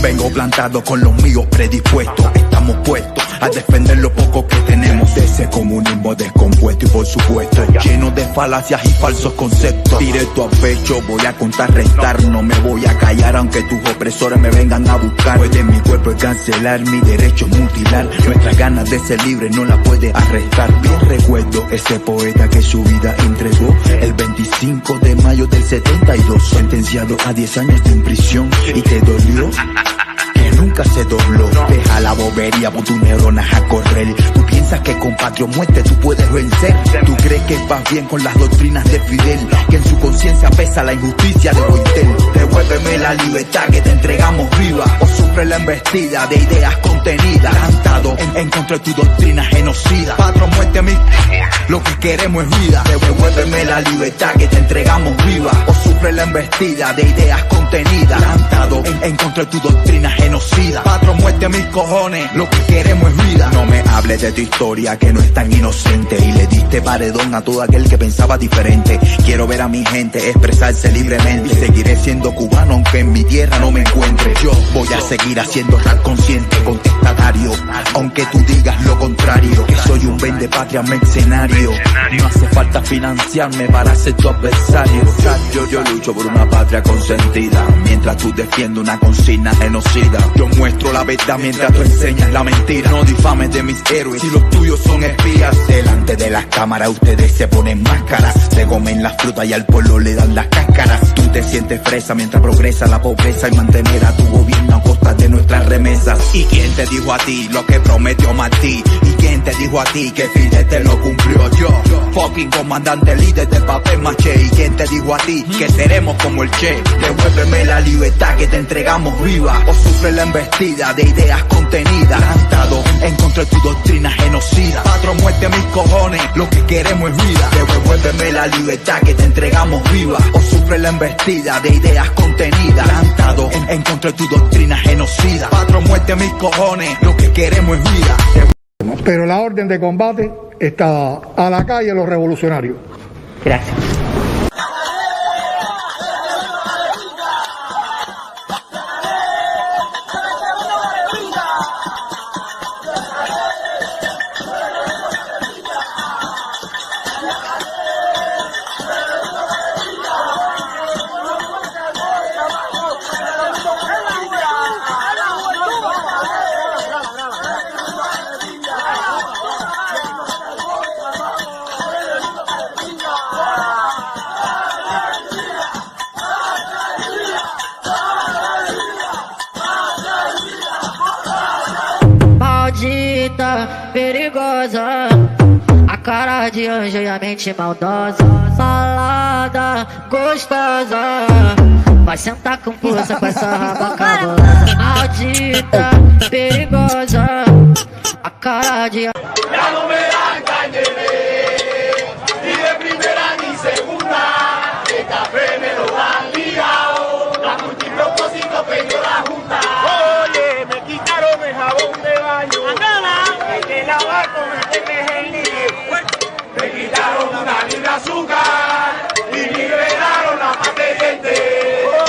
Vengo plantado con los míos predispuestos. Estamos puestos a defender lo poco que tenemos de ese comunismo descompuesto y por supuesto lleno de falacias y falsos conceptos. Directo a pecho, voy a contrarrestar, no me voy a callar aunque tus opresores me vengan a buscar. Pues de mi cuerpo es cancelar, mi derecho es mutilar. Nuestras ganas de ser libre no la puede arrestar. Bien recuerdo ese poeta que su vida entregó el 25 de mayo del 72, sentenciado a 10 años de prisión. Y te dolió que nunca se dobló. Deja la bobería, pon tus neuronas a correr. Tú piensas que con patria o muerte tú puedes vencer. Tú crees que vas bien con las doctrinas de Fidel, que en su conciencia pesa la injusticia de Boitel. Devuélveme la libertad que te entregamos viva, o sufre la embestida de ideas contenidas. Cantado en contra de tu doctrina genocida. Patria o muerte, lo que queremos es vida. Devuélveme la libertad que te entregamos viva, o sufre la embestida de ideas contenidas. Cantado en contra de tu doctrina genocida. Patria o muerte, mis cojones, lo que queremos es vida. No me hables de tu historia que no es tan inocente, y le diste paredón a todo aquel que pensaba diferente. Quiero ver a mi gente expresarse libremente, y seguiré siendo cubano aunque en mi tierra no me encuentre. Yo voy a seguir haciendo rap consciente, contestatario, aunque tú digas lo contrario, que soy un vende patria mercenario. No hace falta financiarme para ser tu adversario. Yo lucho por una patria consentida, mientras tú defiendes una consigna genocida. Yo muestro la verdad mientras tú enseñas la mentira. No difames de mis héroes si los tuyos son espías. Delante de las cámaras ustedes se ponen máscaras, se comen las frutas y al pueblo le dan las cáscaras. Tú te sientes fresa mientras progresa la pobreza, y mantener a tu gobierno a costa de nuestras remesas. ¿Y quién te dijo a ti lo que prometió Martí? ¿Y quién te dijo a ti que Fidel te lo cumplió? Yo, fucking comandante líder de papel maché. ¿Y quién te dijo a ti que seremos como el Che? Devuélveme la libertad que te entregamos viva, o sufre la embestida de ideas contenidas. Cantado en contra de tu doctrina genocida. Patria o muerte, mis cojones, lo que queremos es vida. Devuélveme la libertad que te entregamos viva, o sufre la embestida de ideas contenidas. Cantado en contra de tu doctrina genocida. Patria o muerte, mis cojones, lo que queremos es vida. Pero la orden de combate está a la calle los revolucionarios. Gracias. Perigosa, a cara de anjo e a mente maldosa. Salada, gostosa, vai sentar com força com essa raba cabulosa. Maldita, perigosa, a cara de anjo. Ya no me dan cañeré, ni de primera ni segunda. El café me lo dan ligado, la multipropósito peñó la junta. Oye, me quitaron el jabón de baño, de lavar con el detergente. Me quitaron una libra de azúcar y liberaron la pata de gente.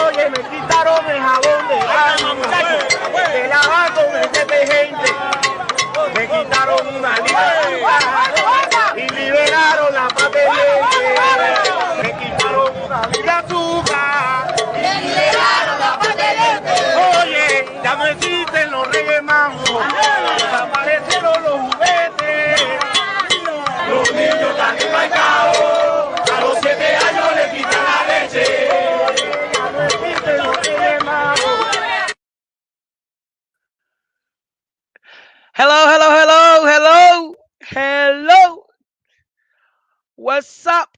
Oye, me quitaron el jabón de baño, de lavar con el detergente. Me quitaron una libra de azúcar y liberaron la pata de gente. Me quitaron una libra de azúcar y liberaron la pata de gente. Oye, ya no existen los reyes magos, desaparecieron los juguetes. Los niños están embarcados, a los 7 años le quitan la leche. Ya no existen los reyes magos. Hello. What's up?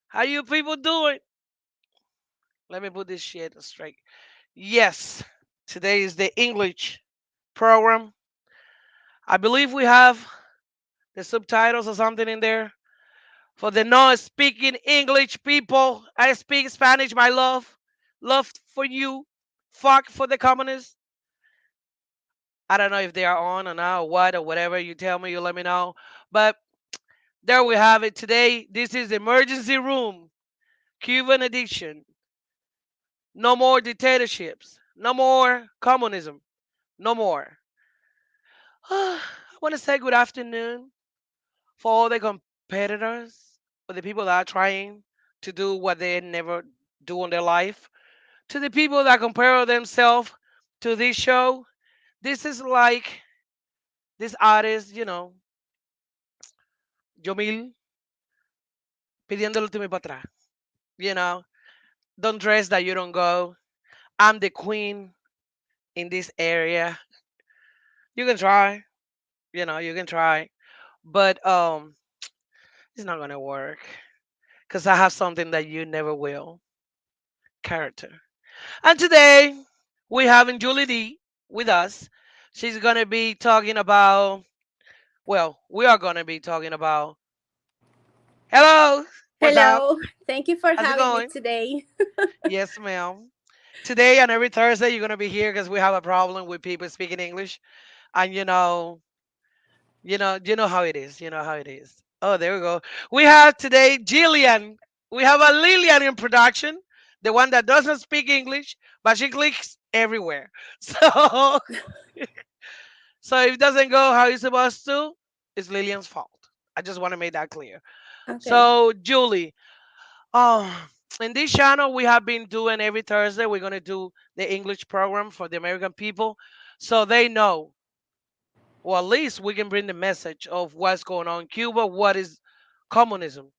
How you people doing? Let me put this shit straight. Yes, today is the English program. I believe we have the subtitles or something in there. For the non-speaking English people, I speak Spanish, my love. Love for you. Fuck for the communists. I don't know if they are on or not or what or whatever. You tell me, you let me know. But there we have it today. This is the emergency room. Cuban edition. No more dictatorships. No more communism. No more. I want to say good afternoon for all the competitors, or the people that are trying to do what they never do in their life, to the people that compare themselves to this show. This is like this artist, Yomil, pidiendo el último y para atrás. You know, don't dress that you don't go. I'm the queen in this area. You can try, you can try, but it's not gonna work because I have something that you never will. Character. And today we having Julie D with us. She's gonna be talking about. Well, we are gonna be talking about. Hello, what's up? Hello, thank you for How's it having me going? today. Yes, ma'am. Today and every Thursday you're gonna be here because we have a problem with people speaking English, and you know how it is. You know how it is. Oh, there we go. We have today Jillian. We have a Lillian in production, the one that doesn't speak English, but she clicks everywhere. So, so if it doesn't go how it's supposed to, it's Lillian's fault. I just want to make that clear. Okay. So, Julie, oh, in this channel we have been doing every Thursday. We're gonna do the English program for the American people, so they know, or at least we can bring the message of what's going on in Cuba, what is communism.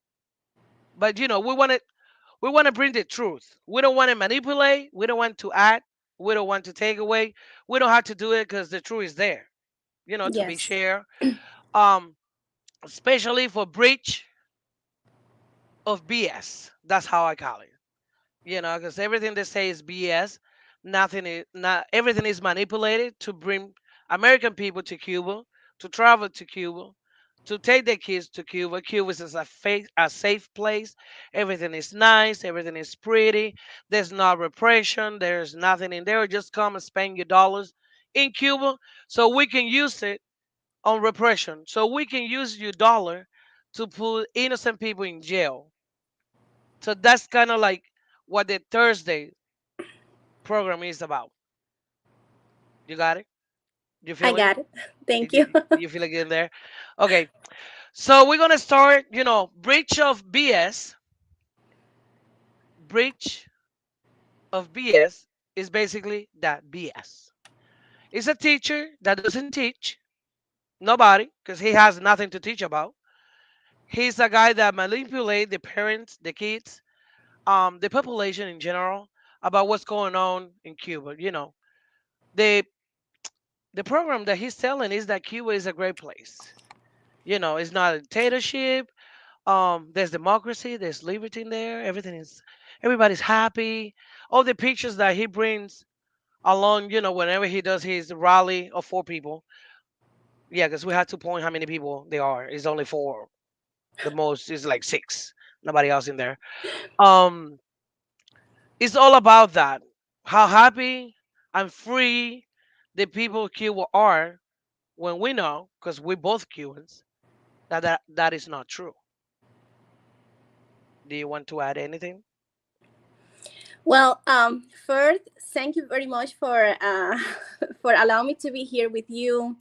But we want to bring the truth. We don't want to manipulate. We don't want to add. We don't want to take away. We don't have to do it because the truth is there, to be Yes. shared. Um, Especially for breach of BS. That's how I call it. Because everything they say is BS. Nothing is not everything is manipulated to bring American people to Cuba, to travel to Cuba, to take their kids to Cuba. Cuba is a safe place. Everything is nice. Everything is pretty. There's no repression. There's nothing in there. Just come and spend your dollars in Cuba so we can use it on repression. So we can use your dollar to put innocent people in jail. So that's kind of like what the Thursday program is about. You got it? You I feeling? got it. Thank you. You feel it in there? Okay. So we're gonna start. Breach of BS. Breach of BS is basically that BS. It's a teacher that doesn't teach nobody because he has nothing to teach about. He's a guy that manipulate the parents, the kids, the population in general about what's going on in Cuba. The the program that he's telling is that Cuba is a great place. It's not a dictatorship. There's democracy, there's liberty in there. Everybody's happy. All the pictures that he brings along, whenever he does his rally of four people. Yeah, because we have to point how many people they are. It's only four. The most is like six. Nobody else in there. Um, it's all about that. How happy and free the people of Cuba are when we know, because we're both Cubans, that is not true. Do you want to add anything? Well, first, thank you very much for for allowing me to be here with you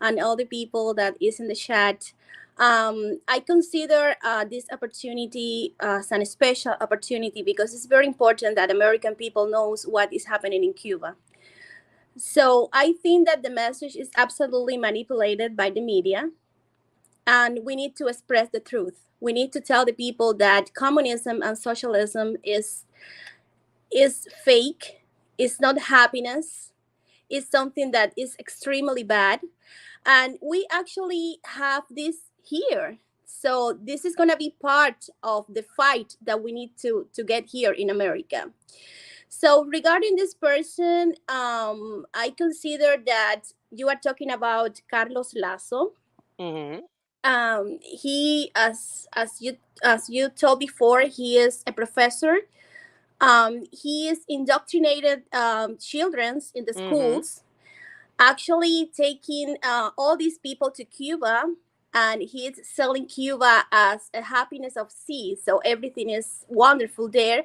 and all the people that is in the chat. I consider this opportunity as a special opportunity because it's very important that American people knows what is happening in Cuba. So I think that the message is absolutely manipulated by the media, and we need to express the truth. We need to tell the people that communism and socialism is fake. It's not happiness. It's something that is extremely bad, and we actually have this here. So this is going to be part of the fight that we need to get here in America. So regarding this person, I consider that you are talking about Carlos Lazo. Hmm. He, as you told before, he is a professor. He is indoctrinated childrens in the Hmm. schools, actually taking all these people to Cuba, and he's selling Cuba as a happiness of sea. So everything is wonderful there.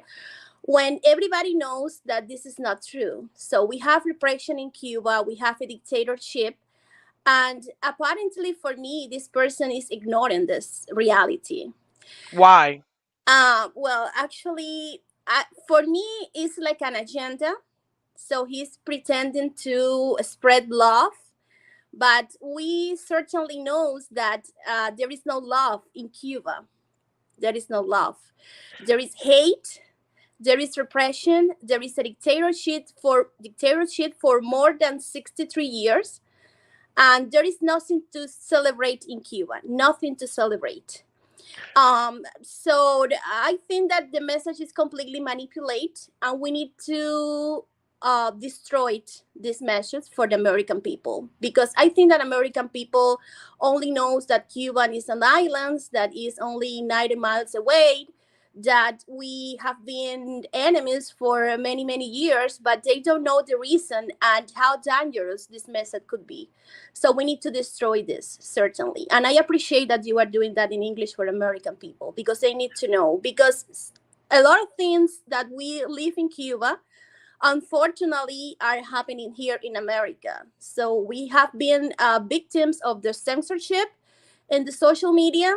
when everybody knows that this is not true. So we have repression in Cuba, we have a dictatorship, and apparently for me, this person is ignoring this reality. Why? Well, actually, for me, it's like an agenda. So he's pretending to spread love, but we certainly knows that there is no love in Cuba. There is no love. There is hate. There is repression. There is a dictatorship for more than 63 years, and there is nothing to celebrate in Cuba. Nothing to celebrate. So I think that the message is completely manipulated, and we need to destroy this message for the American people, because I think that American people only knows that Cuba is an island that is only 90 miles away, that we have been enemies for many many years, but they don't know the reason and how dangerous this message could be. So we need to destroy this, certainly. And I appreciate that you are doing that in English for American people, because they need to know. Because a lot of things that we live in Cuba, unfortunately, are happening here in America. So we have been victims of the censorship in the social media,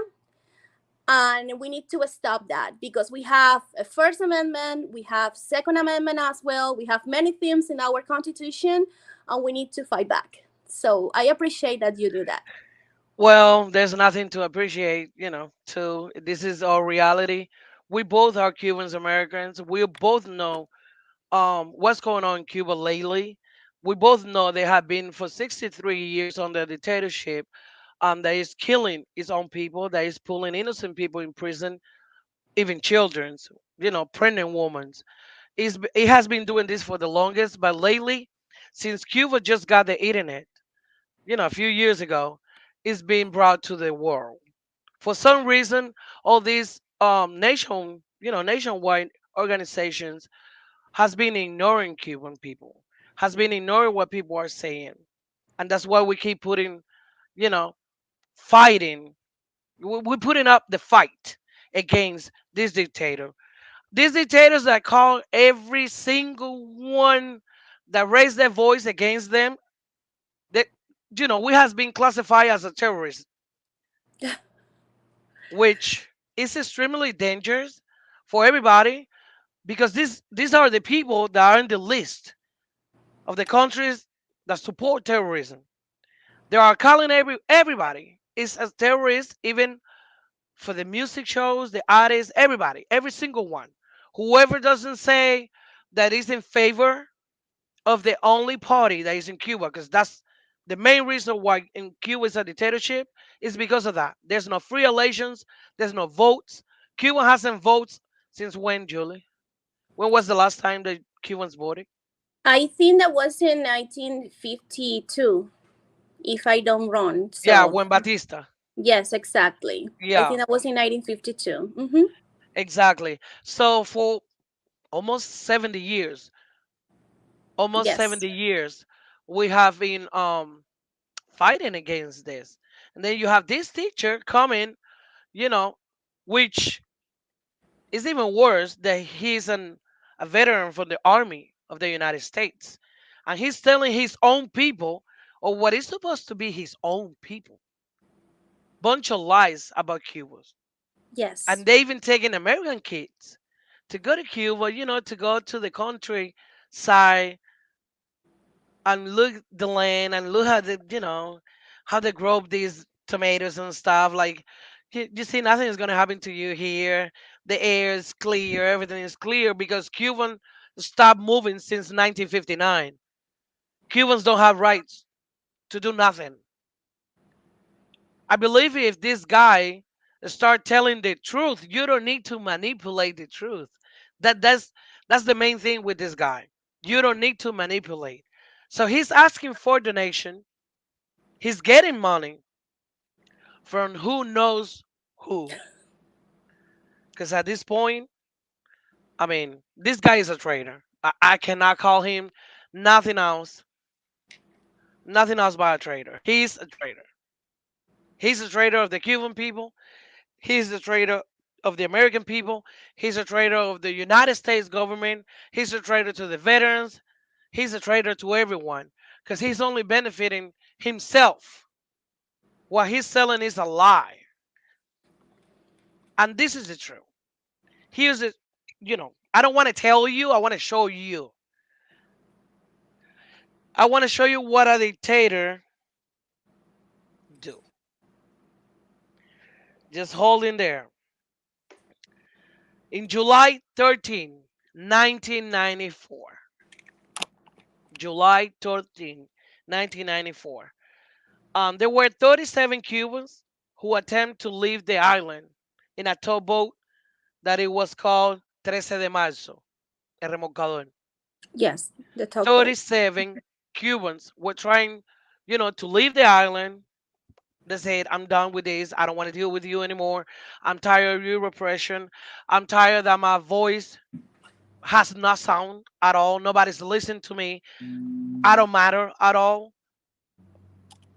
and we need to stop that, because we have a First Amendment, we have Second Amendment as well, we have many themes in our Constitution, and we need to fight back. So I appreciate that you do that. Well, there's nothing to appreciate, you know. To this is our reality. We both are Cubans Americans. We both know what's going on in Cuba lately. We both know they have been for 63 years under dictatorship, that is killing its own people, that is pulling innocent people in prison, even children's, you know, pregnant women. It has been doing this for the longest, but lately, since Cuba just got the internet, you know, a few years ago, it's being brought to the world. For some reason, all these nationwide organizations has been ignoring Cuban people, has been ignoring what people are saying, and that's why we keep putting, you know, fighting. We're putting up the fight against this dictator. These dictators that call every single one that raise their voice against them, that, you know, we has been classified as a terrorist, which is extremely dangerous for everybody, because these are the people that are in the list of the countries that support terrorism. They are calling everybody is a terrorist, even for the music shows, the artists, everybody, every single one. Whoever doesn't say that is in favor of the only party that is in Cuba, because that's the main reason why in Cuba is a dictatorship, is because of that. There's no free elections, there's no votes. Cuba hasn't votes since when, Julie? When was the last time the Cubans voted? I think that was in 1952, if I don't wrong. Yeah, So when Batista. yes, exactly. I Yeah, think that was in 1952. Mm-hmm. exactly. So for almost 70 years, almost Yes. 70 years, we have been fighting against this. And then you have this teacher coming, you know, which is even worse that he's a veteran from the army of the United States. And he's telling his own people, or what is supposed to be his own people, bunch of lies about Cuba. Yes. And they even taking American kids to go to Cuba, you know, to go to the countryside and look the land and look how the, you know, how they grow these tomatoes and stuff. Like, you see, nothing is gonna happen to you here. The air is clear, everything is clear, because Cuban stopped moving since 1959. Cubans don't have rights to do nothing. I believe if this guy start telling the truth, you don't need to manipulate the truth. That's the main thing with this guy. You don't need to manipulate. So he's asking for donation. He's getting money from who knows who. Because at this point, I mean, this guy is a traitor. I cannot call him nothing else, nothing else but a traitor. He's a traitor. He's a traitor of the Cuban people. He's the traitor of the American people. He's a traitor of the United States government. He's a traitor to the veterans. He's a traitor to everyone because he's only benefiting himself. What he's selling is a lie. And this is the truth. Here's it, I don't want to tell you, I want to show you. I want to show you what a dictator do. Just hold in there. In July 13, 1994, July 13, 1994, there were 37 Cubans who attempted to leave the island in a tugboat that it was called 13 de Marzo, el remolcador. Yes, the tugboat. 37 Cubans were trying, to leave the island. They said, I'm done with this. I don't want to deal with you anymore. I'm tired of your repression. I'm tired that my voice has no sound at all. Nobody's listening to me. I don't matter at all.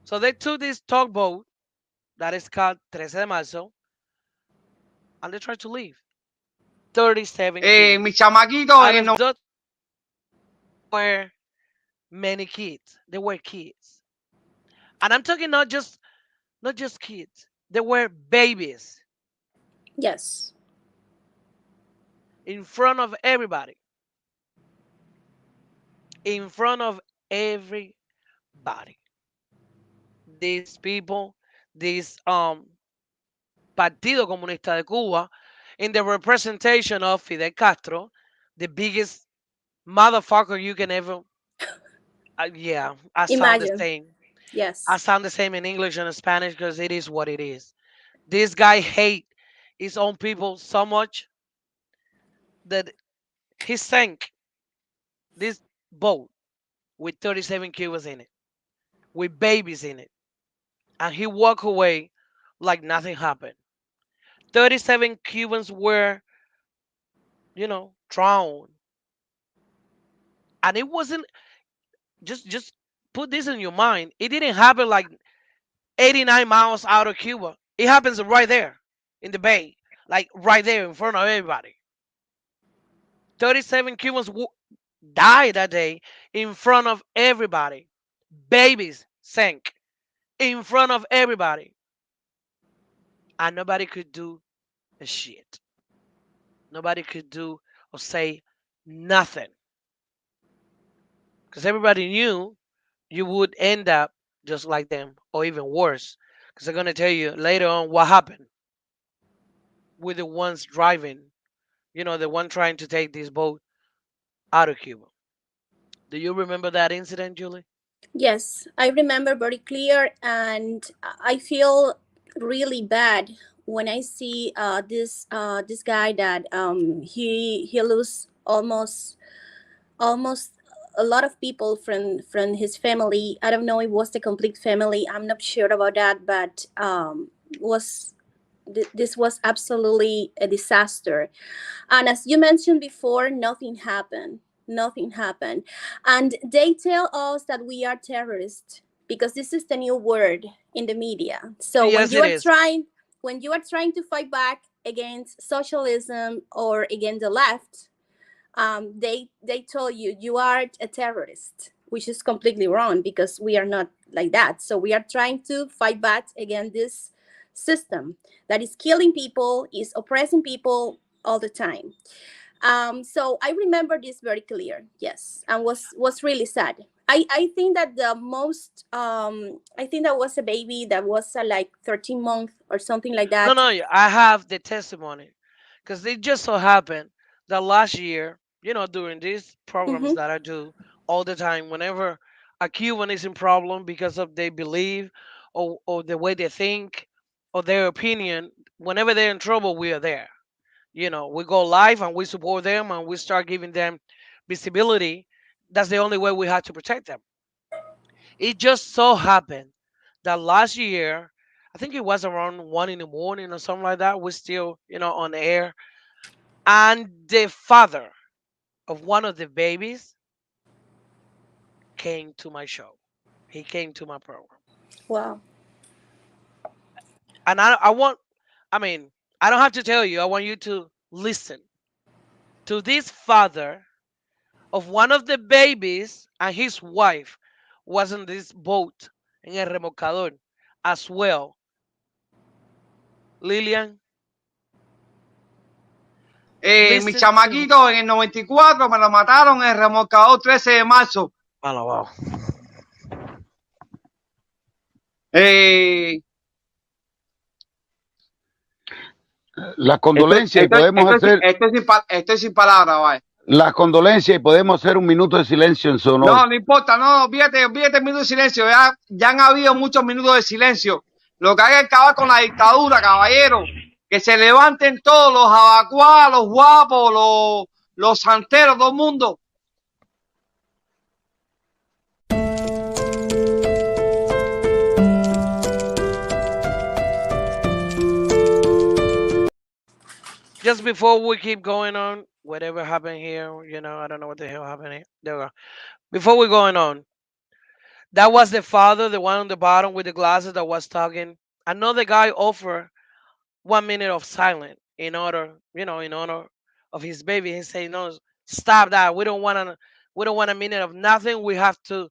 So they took this tugboat that is called 13 de Marzo and they tried to leave. 37 Mi Cubans. chamaquito, Out of those were many kids. They were kids. And I'm talking not just kids. They were babies Yes. in front of everybody. In front of everybody. These people, this Partido Comunista de Cuba, in the representation of Fidel Castro, the biggest motherfucker you can ever. Yeah, I sound the Imagine. same. I Yes. sound the same in English and Spanish because it is what it is. This guy hate his own people so much that he sank this boat with 37 Cubans in it, with babies in it, and he walked away like nothing happened. 37 Cubans were, drowned, and it wasn't just put this in your mind. It didn't happen like 89 miles out of Cuba. It happens right there in the bay, like right there in front of everybody. 37 Cubans died that day in front of everybody. Babies sank in front of everybody, and nobody could do a shit. Nobody could do or say nothing because everybody knew you would end up just like them or even worse because they're going to tell you later on what happened with the ones driving, the one trying to take this boat out of Cuba. Do you remember that incident, Julie? Yes, I remember very clear, and I feel really bad when I see this guy that he lose almost a lot of people from his family. I don't know if it was the complete family. I'm not sure about that, but was this was absolutely a disaster. And as you mentioned before, nothing happened. Nothing happened. And they tell us that we are terrorists because this is the new word in the media. So Yes, it is. when you are trying to fight back against socialism or against the left, they told you you are a terrorist, which is completely wrong because we are not like that. So we are trying to fight back against this system that is killing people, is oppressing people all the time. So I remember this very clear, yes, and was really sad. I think that the most I think that was a baby that was like 13 months or something like No, that. no, I have the testimony because it just so happened that last year, during these programs Hmm. that I do all the time, whenever a Cuban is in problem because of they believe or the way they think or their opinion, whenever they're in trouble, we are there. We go live and we support them and we start giving them visibility. That's the only way we have to protect them. It just so happened that last year, I think it was around 1 in the morning or something like that, we're still, on the air. And the father of one of the babies came to my show. He came to my program. Wow. And I want, I mean, I don't have to tell you. I want you to listen to this father of one of the babies and his wife was in this boat in el remolcador as well. Lilian, Mi listen to him. chamaquito en el 94 me lo mataron en el remolcador 13 de marzo. Oh, wow. Eh, Las condolencias y podemos hacer estoy sin palabras, vaya. las condolencias y podemos hacer un minuto de silencio en su honor. No, no importa, no, olvídate el minuto de silencio. Ya han habido muchos minutos de silencio. Lo que hay que acabar con la dictadura, caballero. Que se levanten todos los abacuá, los guapos, los santeros, todo el mundo. Just before we keep going on, whatever happened here, I don't know what the hell happened here. There we go. Before we're going on, that was the father, the one on the bottom with the glasses that was talking. Another guy offered 1 minute of silence in honor of his baby. He said, "No, stop that. We don't want a minute of nothing. We have to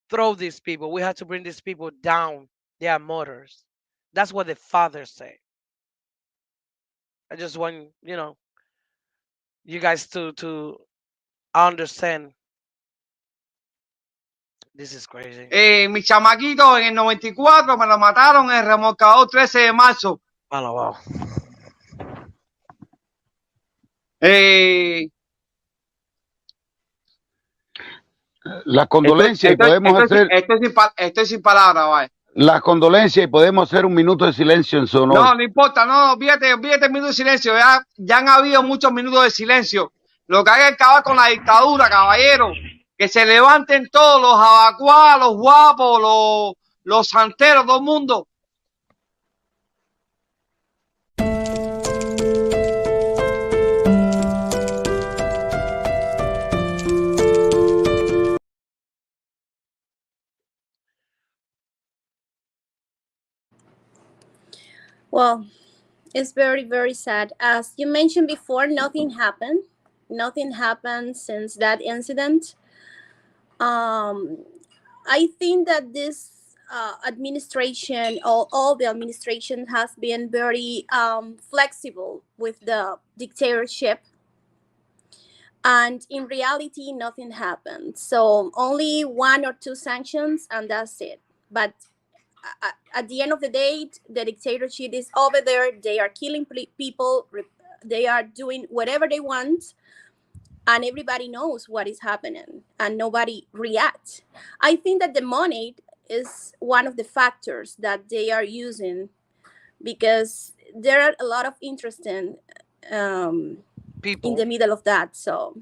throw these people. We have to bring these people down. They are martyrs." That's what the father said. I just want you guys to understand. This is crazy. Mi chamaquito en el 94 me lo mataron en el remolcador 13 de marzo. Oh, wow. Las condolencias y podemos hacer Estoy sin palabras, vaya. las condolencias y podemos hacer un minuto de silencio en su honor. No, no importa, no, olvídate el minuto de silencio. Ya han habido muchos minutos de silencio. Lo que hay que acabar con la dictadura, caballero. Que se levanten todos los abacuá, los guapos, los santeros, todo el mundo. Well, it's very, very sad. As you mentioned before, nothing happened. Nothing happened since that incident. I think that this administration, all the administration has been very flexible with the dictatorship. And in reality, nothing happened. So only 1 or 2 sanctions, and that's it. But at the end of the day, the dictatorship is over there. They are killing people. They are doing whatever they want. And everybody knows what is happening. And nobody reacts. I think that the money is one of the factors that they are using. Because there are a lot of interesting people in the middle of that. So,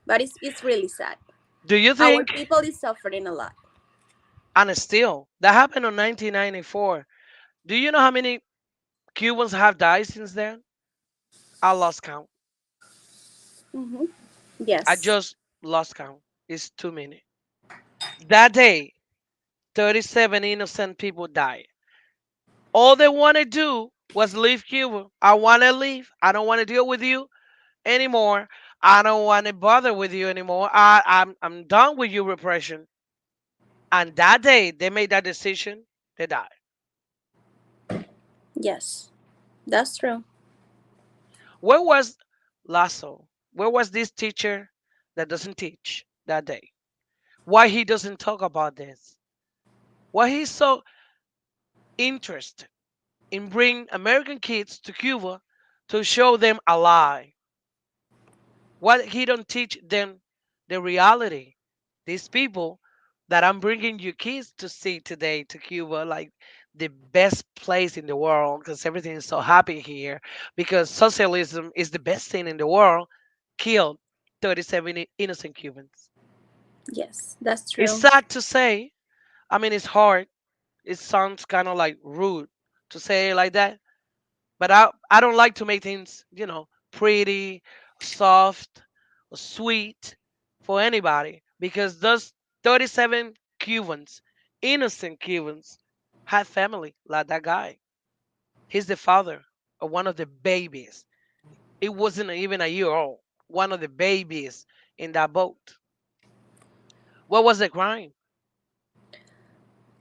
but it's really sad. Do you think our people is suffering a lot? And still, that happened in 1994. Do you know how many Cubans have died since then? I lost count. Yes. I just lost count. It's too many. That day, 37 innocent people died. All they want to do was leave Cuba. I want to leave. I don't want to deal with you anymore. I don't want to bother with you anymore. I'm done with your repression. And that day they made that decision, they died. Yes, that's true. Where was Lasso? Where was this teacher that doesn't teach that day? Why he doesn't talk about this? Why he's so interested in bringing American kids to Cuba to show them a lie? Why he don't teach them the reality? These people that I'm bringing you kids to see today to Cuba, like the best place in the world because everything is so happy here, because socialism is the best thing in the world, killed 37 innocent Cubans. Yes, that's true. It's sad to say. I mean, it's hard. It sounds kind of like rude to say it like that. But I don't like to make things, pretty, soft, or sweet for anybody because those 37 Cubans, innocent Cubans, had family like that guy. He's the father of one of the babies. It wasn't even a year old. One of the babies in that boat. What was the crime?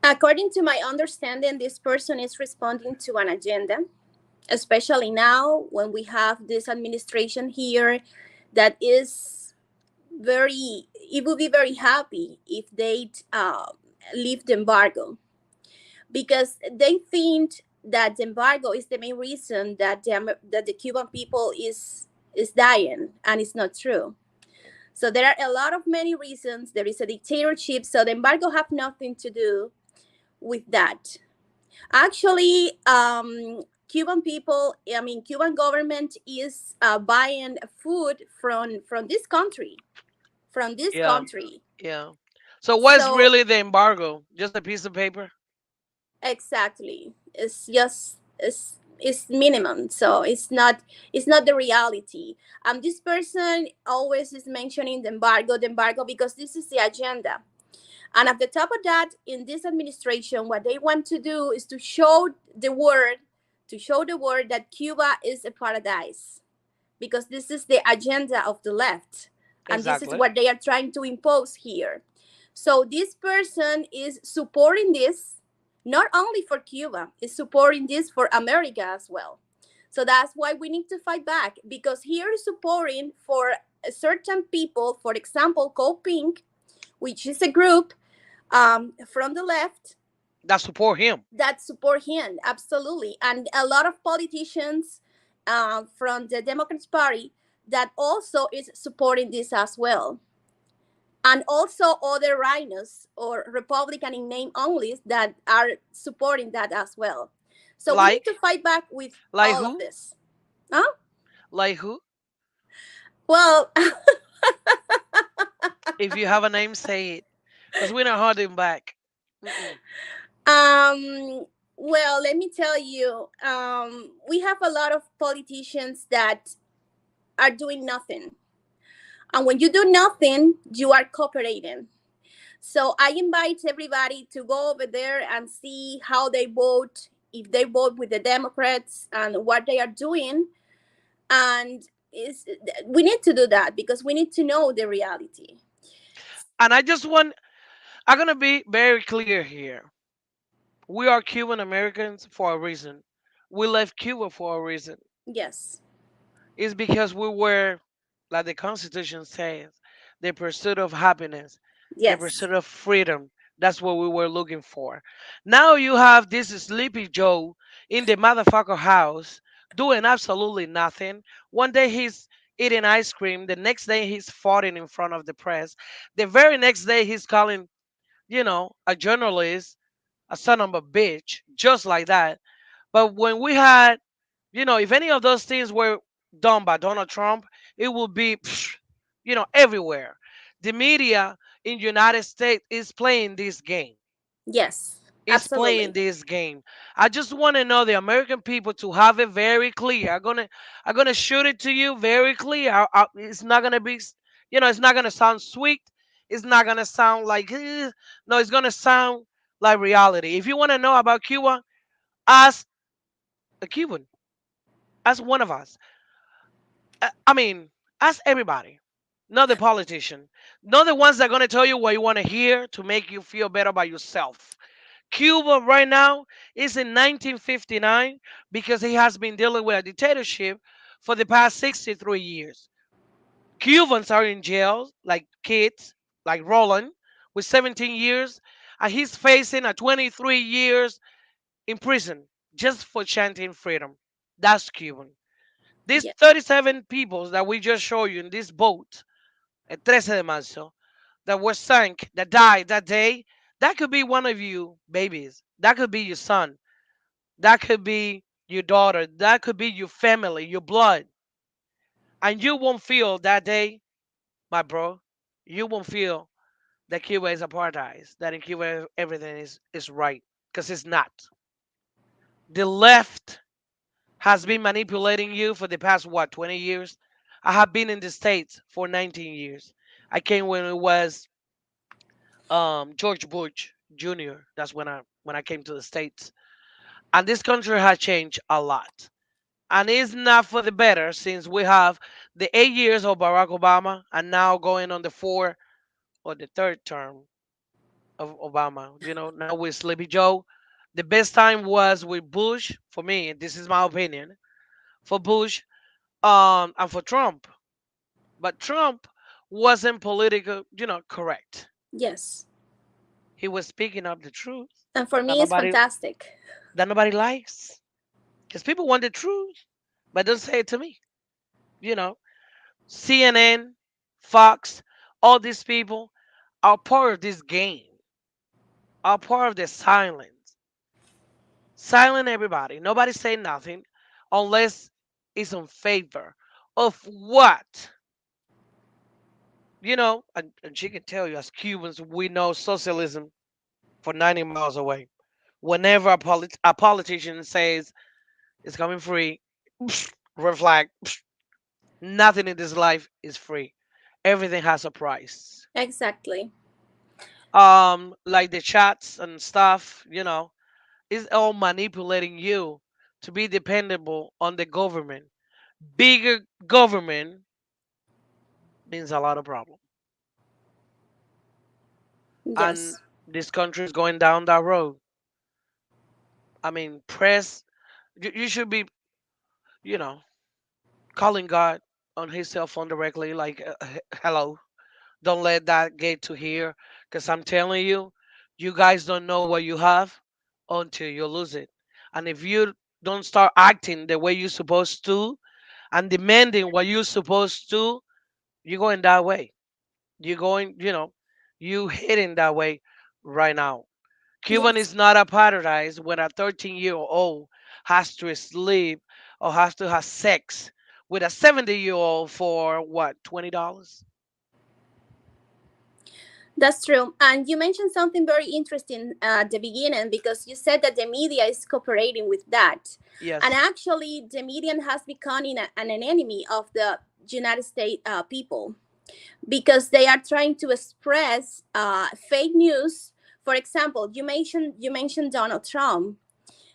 According to my understanding, this person is responding to an agenda, especially now when we have this administration here that is very, it would be very happy if they leave the embargo, because they think that the embargo is the main reason that the Cuban people is dying, and it's not true. So there are a lot of many reasons. There is a dictatorship, so the embargo have nothing to do with that. Actually, Cuban people, I mean, Cuban government is buying food from this country, from this Yeah, country. yeah. So what's So really the embargo? Just a piece of paper? exactly, it's just it's minimum. So it's not the reality. This person always is mentioning the embargo, because this is the agenda. And at the top of that, in this administration, what they want to do is to show the world that Cuba is a paradise, because this is the agenda of the left, and this is Exactly. what they are trying to impose here. So this person is supporting this not only for Cuba, is supporting this for America as well. So that's why we need to fight back, because here is supporting for certain people, for example, called Pink, which is a group from the left That support him. that support him, absolutely, and a lot of politicians from the Democrats Party that also is supporting this as well, and also other rhinos or Republican in name only that are supporting that as well. So we need to Like? fight back with Like all of who? this. Huh? Like who? Well, If you have a name, say it. Because we're not holding back. Mm-mm. um, well, let me tell you, we have a lot of politicians that are doing nothing. And when you do nothing, you are cooperating. So I invite everybody to go over there and see how they vote, if they vote with the Democrats and what they are doing. And we need to do that because we need to know the reality. And I'm going to be very clear here. We are Cuban Americans for a reason. We left Cuba for a reason. Yes. It's because we were, like the Constitution says, the pursuit of happiness, the Yes. pursuit of freedom. That's what we were looking for. Now you have this sleepy Joe in the motherfucker house doing absolutely nothing. One day he's eating ice cream. The next day he's farting in front of the press. The very next day he's calling, a journalist a son of a bitch, just like that. But when we had, if any of those things were done by Donald Trump, it would be, everywhere. The media in United States is playing this game. Yes. Is playing Absolutely. this game. I just want to know the American people to have it very clear. I'm gonna shoot it to you very clear. It's not gonna be, it's not gonna sound sweet. It's not gonna sound like, no, it's gonna sound like reality. If you want to know about Cuba, ask a Cuban, ask one of us. I mean, ask everybody, not the politician, not the ones that are gonna tell you what you want to hear to make you feel better about yourself. Cuba right now is in 1959 because he has been dealing with a dictatorship for the past 63 years. Cubans are in jail, like kids, like Roland, with 17 years, and he's facing a 23 years in prison just for chanting freedom. That's Cuban. These Yeah. 37 people that we just showed you in this boat, at 13 de Marzo, that were sank, that died that day, that could be one of you babies. That could be your son. That could be your daughter. That could be your family, your blood. And you won't feel that day, my bro, you won't feel that Cuba is apartheid, that in Cuba everything is right. Because it's not. The left has been manipulating you for the past, what, 20 years? I have been in the States for 19 years. I came when it was George Bush Jr. That's when I came to the States. And this country has changed a lot. And it's not for the better since we have the 8 years of Barack Obama and now going on the four or the third term of Obama. Now with Sleepy Joe. The best time was with Bush, for me, and this is my opinion, for Bush, and for Trump. But Trump wasn't political, correct. Yes. He was speaking up the truth And for that me, it's nobody fantastic. that nobody likes. Because people want the truth, but don't say it to me. You know, CNN, Fox, all these people are part of this game, are part of the silence. Silent everybody. Nobody say nothing unless it's in favor of what? And she can tell you, as Cubans, we know socialism for 90 miles away. Whenever a politician says it's coming free, red flag, nothing in this life is free. Everything has a price. Exactly. Like the chats and stuff, is all manipulating you to be dependable on the government. Bigger government means a lot of problem. And Yes. this country is going down that road. I mean, press, you should be, you know, calling God on his cell phone directly, like, hello, don't let that get to here. Because I'm telling you, you guys don't know what you have until you lose it. And if you don't start acting the way you're supposed to and demanding what you're supposed to, you're going that way. You're going, you heading that way right now. Cuban Yes. is not a paradise when a 13-year-old has to sleep or has to have sex with a 70-year-old for what, $20? That's true. And you mentioned something very interesting at the beginning because you said that the media is cooperating with that. And Yes. actually, the media has become an enemy of the United States people because they are trying to express fake news. For example, you mentioned Donald Trump,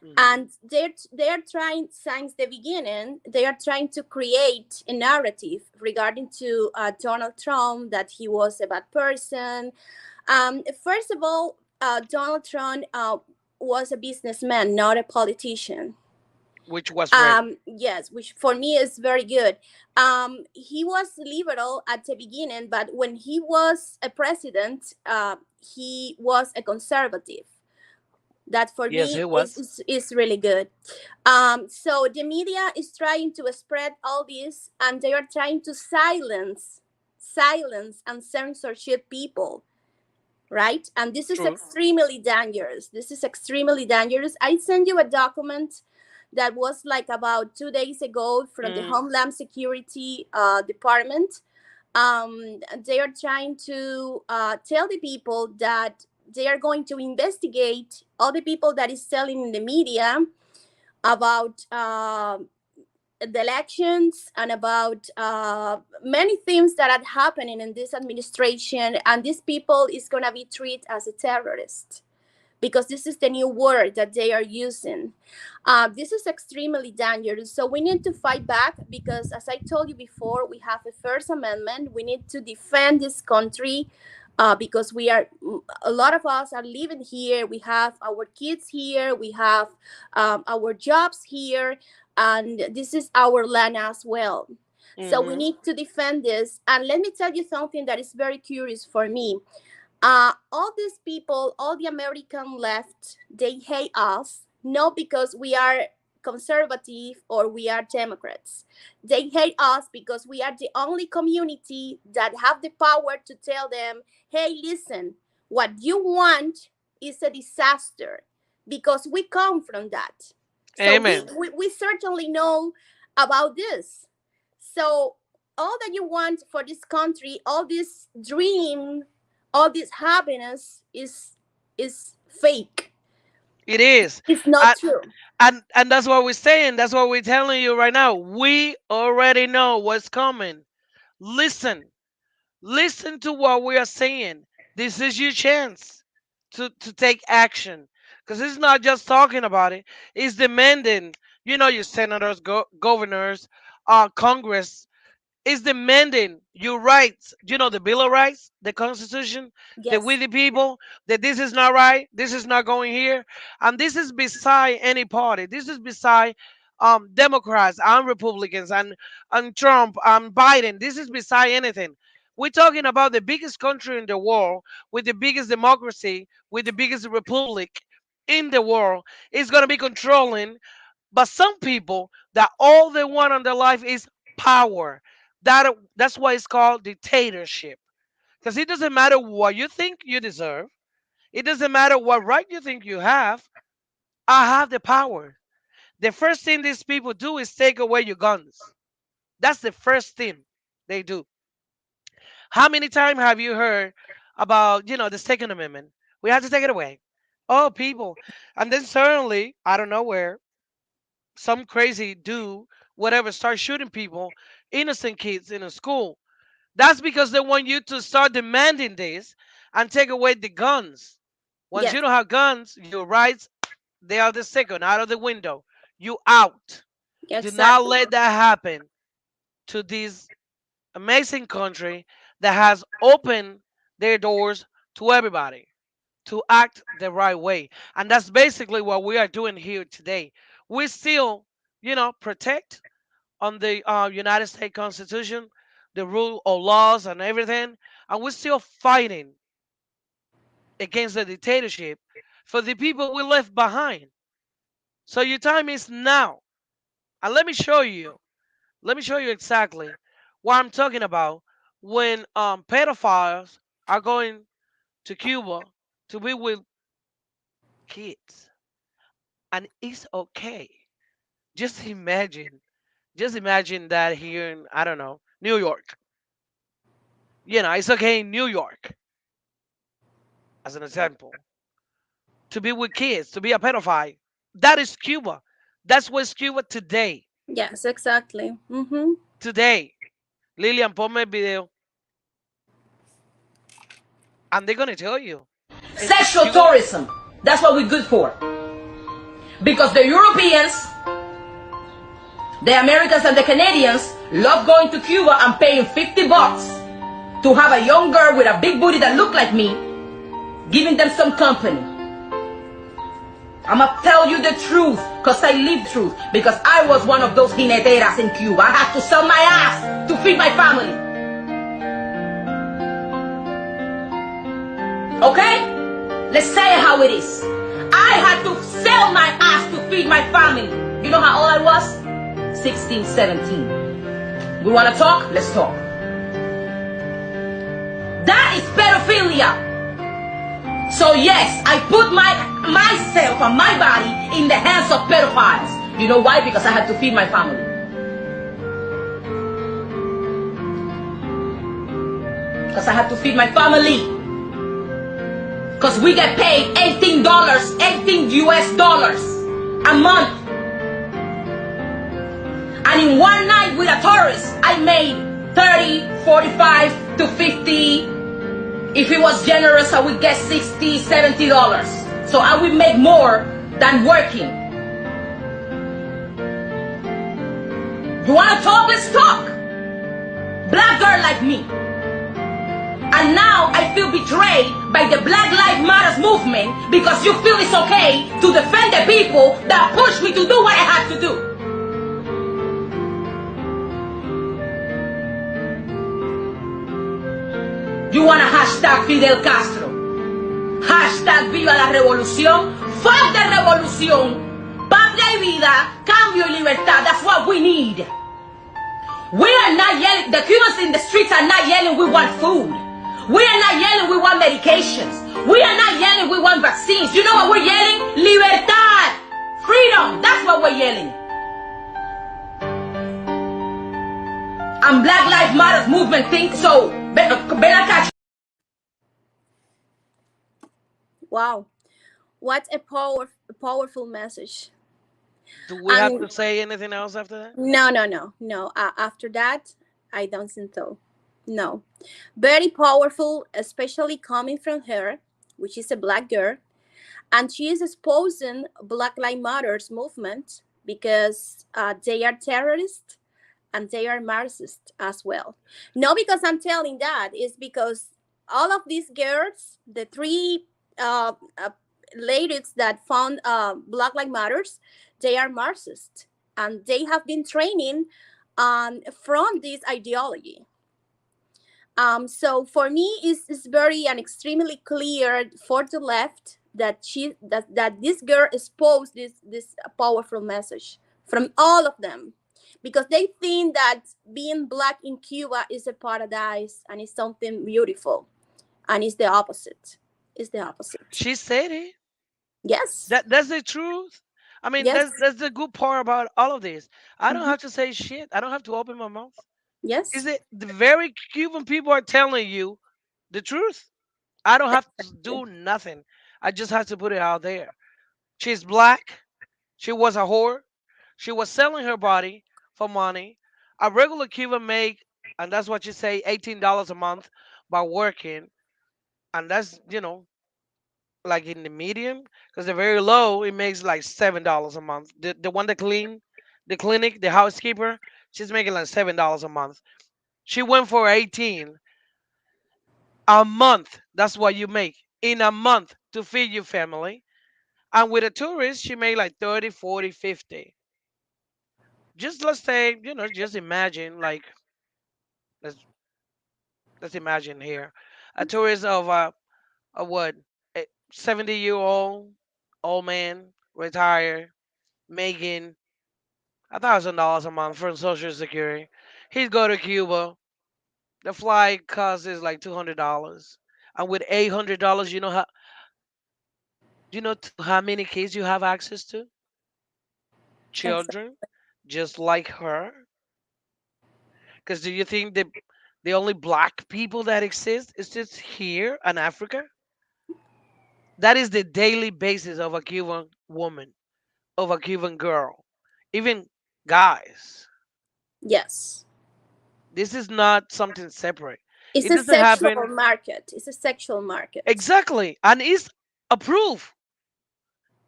Hmm. and they're trying since the beginning. They are trying to create a narrative regarding to Donald Trump that he was a bad person. First of all, Donald Trump was a businessman, not a politician. Which was great. Yes, which for me is very good. He was liberal at the beginning, but when he was a president, he was a conservative. That for Yes, me it is, was. is, is really good. So the media is trying to spread all this, and they are trying to silence and censorship people, right? And this is True. extremely dangerous. This is extremely dangerous. I sent you a document that was like about 2 days ago from the Mm, Homeland Security Department. They are trying to tell the people that they are going to investigate all the people that is telling in the media about the elections and about many things that are happening in this administration, and these people is going to be treated as a terrorist because this is the new word that they are using. This is extremely dangerous. So we need to fight back because, as I told you before, we have a First Amendment. We need to defend this country because a lot of us are living here. We have our kids here. We have our jobs here. And this is our land as well. So we hmm. need to defend this. And let me tell you something that is very curious for me. All these people, all the American left, they hate us, not because we are conservative or we are Democrats. They hate us because we are the only community that have the power to tell them, hey, listen, what you want is a disaster because we come from that. So we, Amen. we, we certainly know about this. So all that you want for this country, all this dream, all this happiness is fake. It is. It's not And, true. and that's what we're saying. That's what we're telling you right now. We already know what's coming. Listen. Listen to what we are saying. This is your chance to take action. Because it's not just talking about it, it's demanding, your senators, governors, Congress, is demanding your rights. The Bill of Rights, the Constitution, that we Yes. the people, that this is not right, this is not going here, and this is beside any party. This is beside Democrats and Republicans and Trump and Biden. This is beside anything. We're talking about the biggest country in the world with the biggest democracy, with the biggest republic in the world. Is going to be controlling, but some people that all they want in their life is power. That's why it's called dictatorship. Because it doesn't matter what you think you deserve. It doesn't matter what right you think you have. I have the power. The first thing these people do is take away your guns. That's the first thing they do. How many times have you heard about, the Second Amendment? We have to take it away. Oh, people. And then suddenly, out of nowhere, some crazy dude, whatever, start shooting people, innocent kids in a school. That's because they want you to start demanding this and take away the guns. Once Yes. you don't have guns, your rights, they are the second out of the window. You out. Do not Exactly. let that happen to this amazing country that has opened their doors to everybody to act the right way. And that's basically what we are doing here today. We still, protect on the United States Constitution, the rule of laws and everything, and we're still fighting against the dictatorship for the people we left behind. So your time is now. And let me show you. Let me show you exactly what I'm talking about when pedophiles are going to Cuba to be with kids. And it's okay. Just imagine. Just imagine that here in, I don't know, New York. It's okay in New York, as an example, to be with kids, to be a pedophile. That is Cuba. That's what's Cuba today. Yes, exactly. Mm-hmm. Today. Lilian, ponme el video. And they're going to tell you. Sexual Cuba. tourism. That's what we're good for. Because the Europeans, the Americans, and the Canadians love going to Cuba and paying $50 to have a young girl with a big booty that look like me, giving them some company. I'm gonna tell you the truth, because I live truth. Because I was one of those jineteras in Cuba. I had to sell my ass to feed my family. Okay? Let's say it how it is. I had to sell my ass to feed my family. You know how old I was? 16, 17. We want to talk? Let's talk. That is pedophilia. So yes, I put myself and my body in the hands of pedophiles. You know why? Because I had to feed my family. Because I had to feed my family. Because we get paid $18, 18 US dollars a month. And in one night with a tourist, I made 30, 45 to 50. If it was generous, I would get $60, $70. So I would make more than working. You want to talk? Let's talk. Black girl like me. And now I feel betrayed by the Black Lives Matter movement because you feel it's okay to defend the people that pushed me to do what I had to do. You want to hashtag Fidel Castro. Hashtag Viva la Revolución. Fuck the revolución. Patria y vida. Cambio y libertad. That's what we need. We are not yelling. The Cubans in the streets are not yelling we want food. We are not yelling we want medications. We are not yelling we want vaccines. You know what we're yelling? Libertad. Freedom. That's what we're yelling. And Black Lives Matter movement thinks so. Wow, what a powerful message. Do we have to say anything else after that? No. After that, I don't think so. No, very powerful, especially coming from her, which is a black girl. and she is exposing Black Lives Matters movement because they are terrorists and they are Marxist as well. Not because I'm telling that, it's because all of these girls, the three ladies that found Black Lives Matters, they are Marxist and they have been training from this ideology. So for me, it's very and extremely clear for the left that that this girl exposed this powerful message from all of them, because they think that being black in Cuba is a paradise and it's something beautiful, and it's the opposite. It's the opposite. She said it. Yes. That's the truth. I mean, Yes. that's the good part about all of this. I don't Mhm. have to say shit. I don't have to open my mouth. Is Yes. it the very Cuban people are telling you the truth? I don't have to do nothing. I just have to put it out there. She's black. She was a whore. She was selling her body for money. A regular Cuban make, and that's what you say, $18 a month by working, and that's like in the medium, because the very low it makes like $7 a month. The one that clean the clinic, the housekeeper, she's making like $7 a month. She went for 18 a month. That's what you make in a month to feed your family. And with a tourist, she made like 30, 40, 50. Just let's say, just imagine like let's let's imagine here a tourist of a what, a 70-year old man, retired, making $1,000 a month from Social Security. He'd go to Cuba. The flight cost is like $200, and with $800, to how many kids you have access to? Exactly. Children, just like her. Because do you think the only black people that exist is just here in Africa? That is the daily basis of a Cuban woman, of a Cuban girl, even guys. Yes. This is not something separate. It's It a doesn't sexual happen market. It's a sexual market. exactly, and it's approved.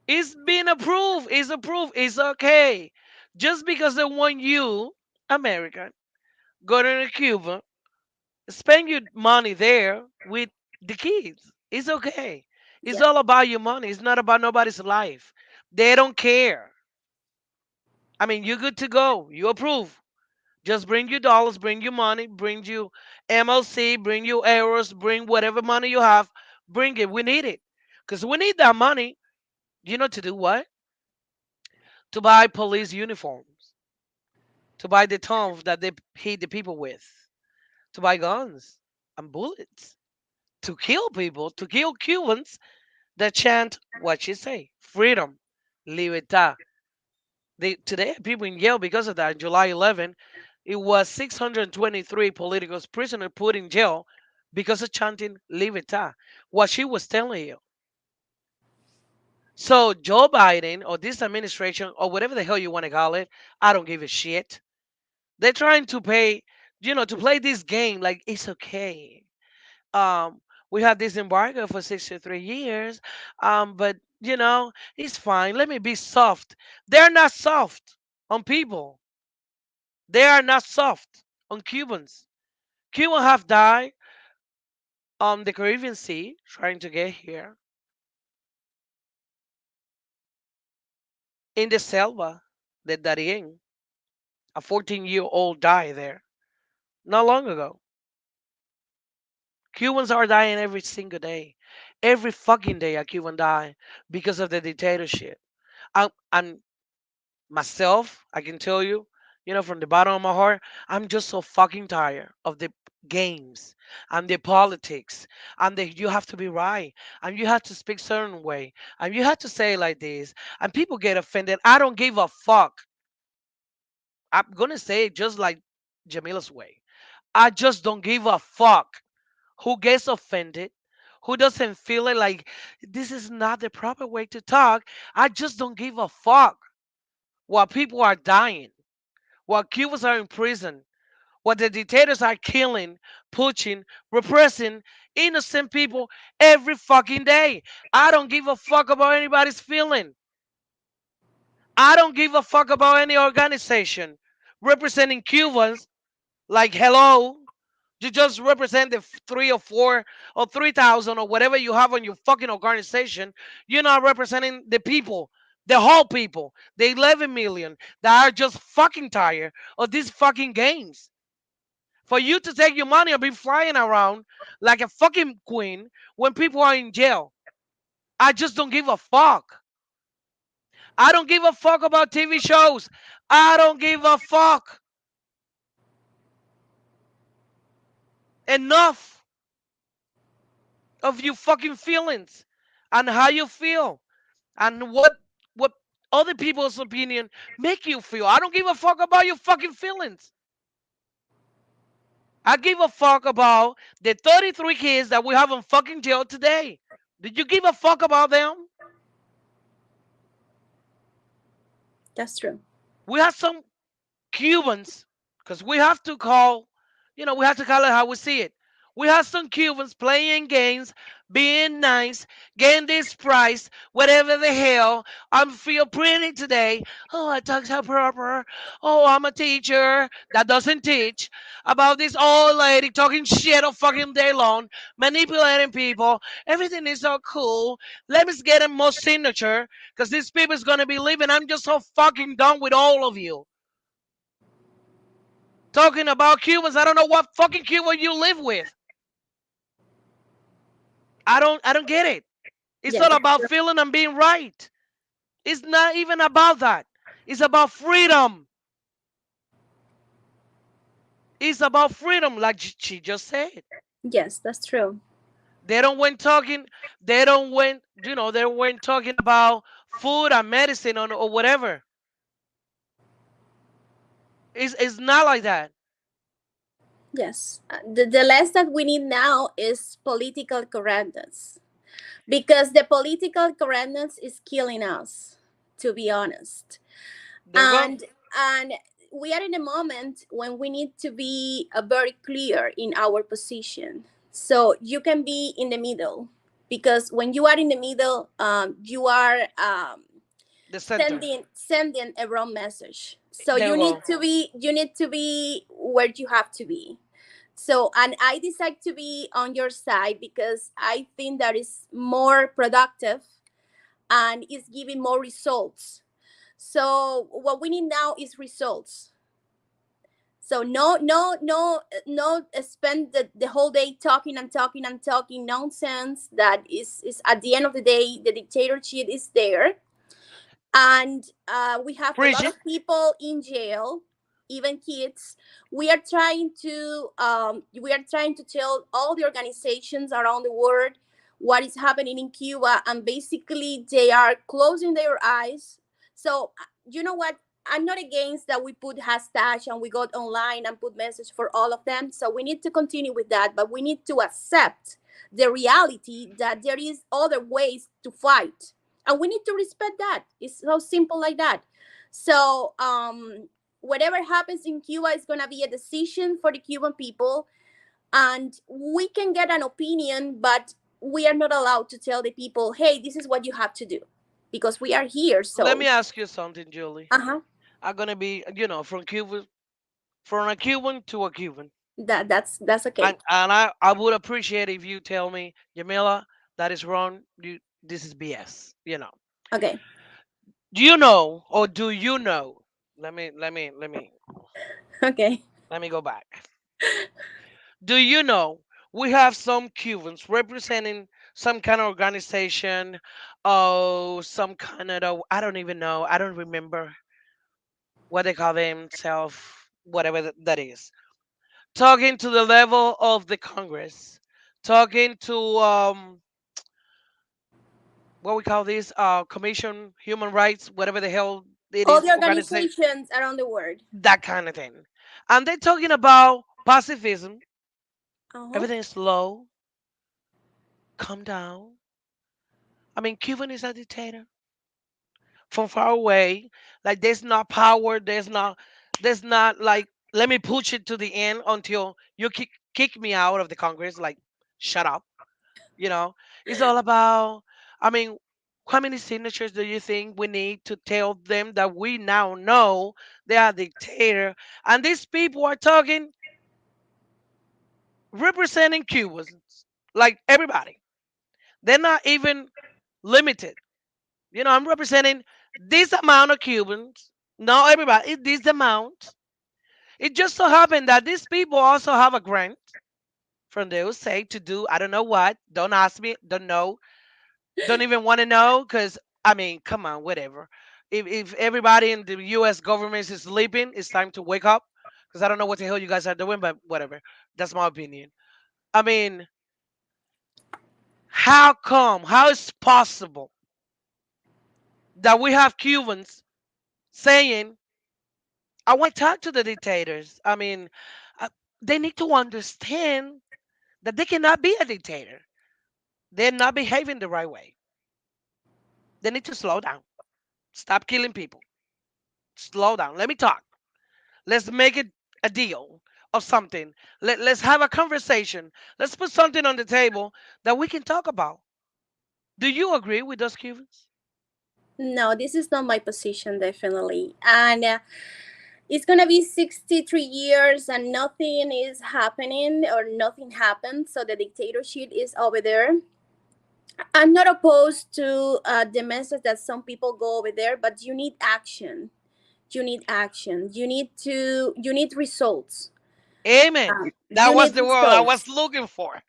It's been approved. It's approved. It's okay. Just because they want you, American, go to Cuba, spend your money there with the kids. It's okay. It's Yes. all about your money. It's not about nobody's life. They don't care. I mean, you're good to go. You approve. Just bring your dollars, bring your money, bring you MLC, bring your euros, bring whatever money you have. Bring it. We need it. Because we need that money, to do what? To buy police uniforms, to buy the tons that they hit the people with, to buy guns and bullets, to kill people, to kill Cubans that chant what you say, freedom, libertad. Today, people in jail because of that. On July 11, it was 623 political prisoners put in jail because of chanting libertad, what she was telling you. So Joe Biden or this administration or whatever the hell you want to call it, I don't give a shit. They're trying to pay, to play this game like it's okay. Um, we had this embargo for 63 years, but it's fine. Let me be soft. They're not soft on people. They are not soft on Cubans. Cubans have died on the Caribbean Sea trying to get here. In the Selva de Darien, a 14-year-old died there not long ago. Cubans are dying every single day. Every fucking day a Cuban die because of the dictatorship. And myself, I can tell you, from the bottom of my heart, I'm just so fucking tired of the games and the politics and you have to be right and you have to speak certain way and you have to say like this and people get offended. I don't give a fuck. I'm gonna say it just like Jamila's way. I just don't give a fuck who gets offended, who doesn't feel it like this is not the proper way to talk. I just don't give a fuck while people are dying, while Cubans are in prison, while the dictators are killing, pushing, repressing innocent people every fucking day. I don't give a fuck about anybody's feeling. I don't give a fuck about any organization representing Cubans. Like, hello, you just represent the three or four or 3,000 or whatever you have on your fucking organization. You're not representing the people, the whole people, the 11 million that are just fucking tired of these fucking games. For you to take your money and be flying around like a fucking queen when people are in jail. I just don't give a fuck. I don't give a fuck about TV shows. I don't give a fuck. Enough of your fucking feelings and how you feel and what other people's opinion make you feel. I don't give a fuck about your fucking feelings. I give a fuck about the 33 kids that we have in fucking jail today. Did you give a fuck about them? That's true. We have some Cubans, because we have to call, we have to call it how we see it. We have some Cubans playing games, being nice, getting this price, whatever the hell. I feel pretty today. Oh, I talk so proper. Oh, I'm a teacher that doesn't teach. About this old lady talking shit all fucking day long, manipulating people. Everything is so cool. Let me get a more signature, because these people's gonna be leaving. I'm just so fucking done with all of you. Talking about Cubans, I don't know what fucking Cuba you live with. I don't get it. It's Yeah, all that's about true. feeling and being right. It's not even about that. It's about freedom. It's about freedom, like she just said. Yes, that's true. They don't went talking. They don't went. They weren't talking about food and medicine or whatever. It's not like that. Yes. The less that we need now is political correctness, because the political correctness is killing us, to be honest. There you go. And we are in a moment when we need to be very clear in our position, so you can be in the middle, because when you are in the middle, you are The center. sending a wrong message. So There you go. you need to be where you have to be. So, and I decide to be on your side because I think that is more productive and is giving more results. So what we need now is results. So no spend the whole day talking and talking and talking nonsense. That is at the end of the day, the dictatorship is there. And we have a Preach lot it. of people in jail, even kids. We are trying to tell all the organizations around the world what is happening in Cuba, and basically they are closing their eyes. So you know what, I'm not against that we put hashtag and we got online and put message for all of them, so we need to continue with that, but we need to accept the reality that there is other ways to fight, and we need to respect that. It's so simple like that. So whatever happens in Cuba is going to be a decision for the Cuban people, and we can get an opinion, but we are not allowed to tell the people, hey, this is what you have to do, because we are here. Let So me ask you something, Julie. uh-huh, I'm gonna be, from Cuba, from a Cuban to a Cuban. that's okay. And I would appreciate if you tell me, Jamila, that is wrong. This is BS. Okay. Do you know, or do you know? Okay. Let me go back. Do you know we have some Cubans representing some kind of organization, oh, some kind of, I don't even know, I don't remember what they call themselves, whatever that is. Talking to the level of the Congress, talking to what we call this commission, human rights, whatever the hell it All is, the organization, organizations around the world. that kind of thing. And they're talking about pacifism. Uh-huh. Everything is slow, calm down. I mean, Cuban is a dictator from far away. Like there's not power. There's not like, let me push it to the end until you kick me out of the Congress. Like, shut up. You know, it's all about, I mean, how many signatures do you think we need to tell them that we now know they are dictator? And these people are talking, representing Cubans, like everybody. They're not even limited. I'm representing this amount of Cubans. Not everybody, it's this amount. It just so happened that these people also have a grant from the USA to do I don't know what. Don't ask me. Don't know. Don't even want to know because I mean, come on, whatever. If everybody in the U.S. government is sleeping, it's time to wake up. Because I don't know what the hell you guys are doing, but whatever. That's my opinion. I mean, how come? How is possible that we have Cubans saying, "I want to talk to the dictators"? I mean, uh, they need to understand that they cannot be a dictator. They're not behaving the right way. They need to slow down. Stop killing people. Slow down. Let me talk. Let's make it a deal of something. Let's have a conversation. Let's put something on the table that we can talk about. Do you agree with those Cubans? No, this is not my position, definitely. And it's going to be 63 years and nothing is happening or nothing happened. So the dictatorship is over there. I'm not opposed to the message that some people go over there, but you need action. You need action. You need results. Amen. That You was need the word I was results. looking for.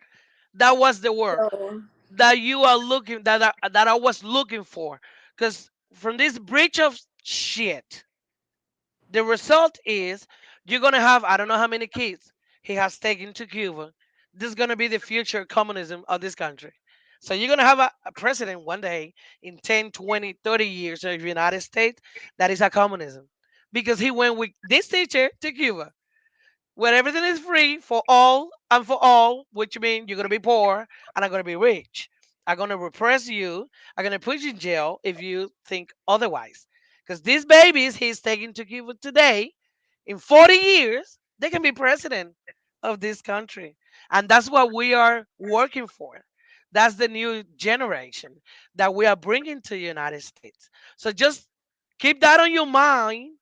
That was the word So that you are looking that I was looking for. Because from this breach of shit, the result is you're gonna have I don't know how many kids he has taken to Cuba. This is gonna be the future communism of this country. So you're gonna have a president one day in 10, 20, 30 years of the United States that is a communism. Because he went with this teacher to Cuba where everything is free for all and for all, which means you're gonna be poor and I'm gonna be rich. I'm gonna repress you. I'm gonna put you in jail if you think otherwise. Because these babies he's taking to Cuba today, in 40 years, they can be president of this country. And that's what we are working for. That's the new generation that we are bringing to the United States. So just keep that on your mind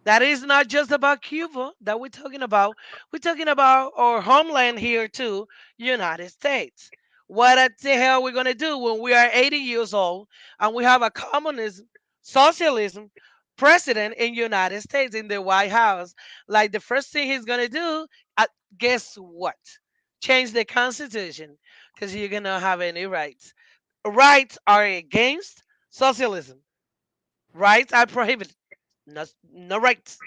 that is not just about Cuba that we're talking about. We're talking about our homeland here too, United States. What the hell we're gonna do when we are 80 years old and we have a communism, socialism president in United States in the White House? Like the first thing he's gonna do, uh, guess what? Change the Constitution because you're gonna have any rights. Rights are against socialism. Rights are prohibited. No, no rights.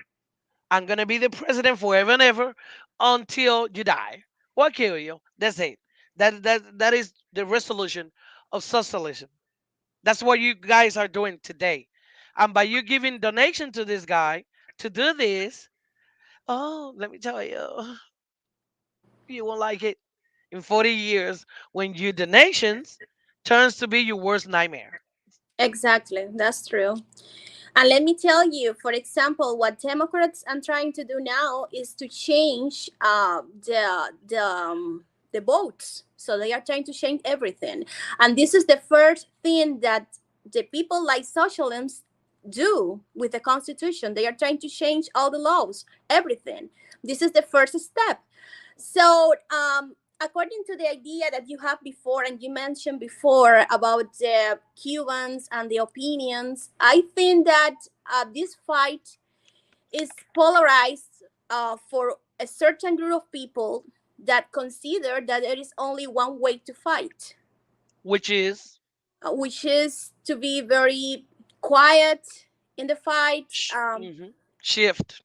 I'm gonna be the president forever and ever until you die or kill you. That's it. That is the resolution of socialism. That's what you guys are doing today. And by you giving donation to this guy to do this, oh, let me tell you, you won't like it. In 40 years, when your donations turns to be your worst nightmare. exactly, that's true. And let me tell you, for example, what Democrats are trying to do now is to change the votes. So they are trying to change everything, and this is the first thing that the people like socialists do with the Constitution. They are trying to change all the laws, everything. This is the first step. So, according to the idea that you have before and you mentioned before about the Cubans and the opinions, I think that this fight is polarized for a certain group of people that consider that there is only one way to fight, Which is which is to be very quiet in the fight. mhm, shift.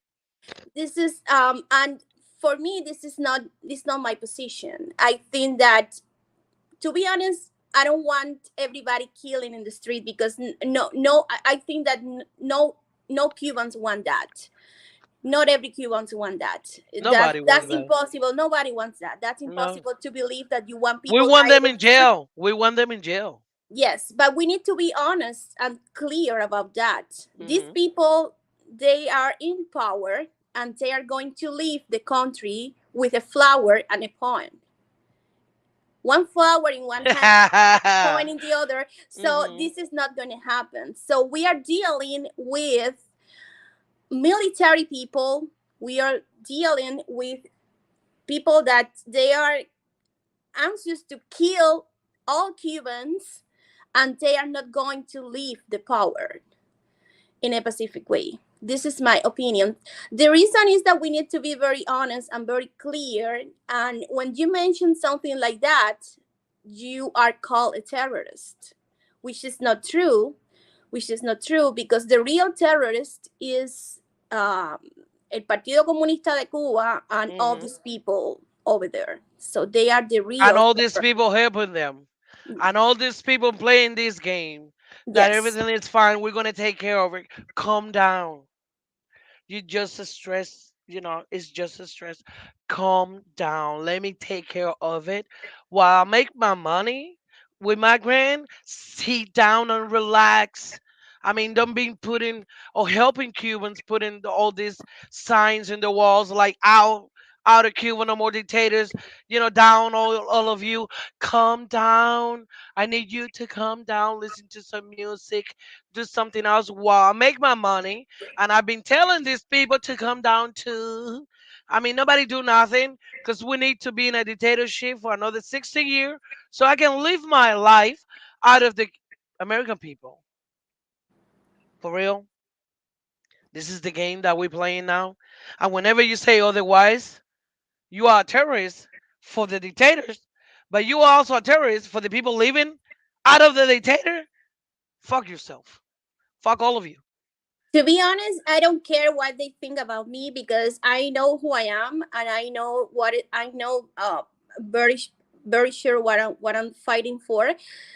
This is and for me, this is not my position. I think that, to be honest, I don't want everybody killing in the street because no, I think that no Cubans want that. Not every Cubans want that. That Nobody wants that's that. impossible. Nobody wants that. That's No. impossible to believe that you want We people want dying them in in the street. jail. We want them in jail. Yes, but we need to be honest and clear about that. These Hmm. people, they are in power and they are going to leave the country with a flower and a poem. one flower in one hand, coin in the other. So Mhm. this is not going to happen. So we are dealing with military people. We are dealing with people that they are anxious to kill all Cubans, and they are not going to leave the power in a pacific way. This is my opinion. The reason is that we need to be very honest and very clear. And when you mention something like that, you are called a terrorist, which is not true. Which is not true, because the real terrorist is el Partido Comunista de Cuba and all Mhm. these people over there. So they are the And real all these terrorists. people helping them. And all these people playing this game. That Yes. everything is fine. We're gonna take care of it. Calm down. You just a stress, it's just a stress. Calm down. Let me take care of it while I make my money with my grand. Sit down and relax. I mean, don't be putting or helping Cubans putting all these signs in the walls like out of Cuba, no more dictators, down all of you. Calm down. I need you to calm down, listen to some music, do something else while I make my money. And I've been telling these people to come down too. I mean, nobody do nothing because we need to be in a dictatorship for another 60 years so I can live my life out of the American people. For real, this is the game that we're playing now. And whenever you say otherwise, you are a terrorist for the dictators, but you are also a terrorist for the people living out of the dictator. Fuck yourself. Fuck all of you. To be honest, I don't care what they think about me, because I know who I am, and I know I know very very sure what I'm fighting for.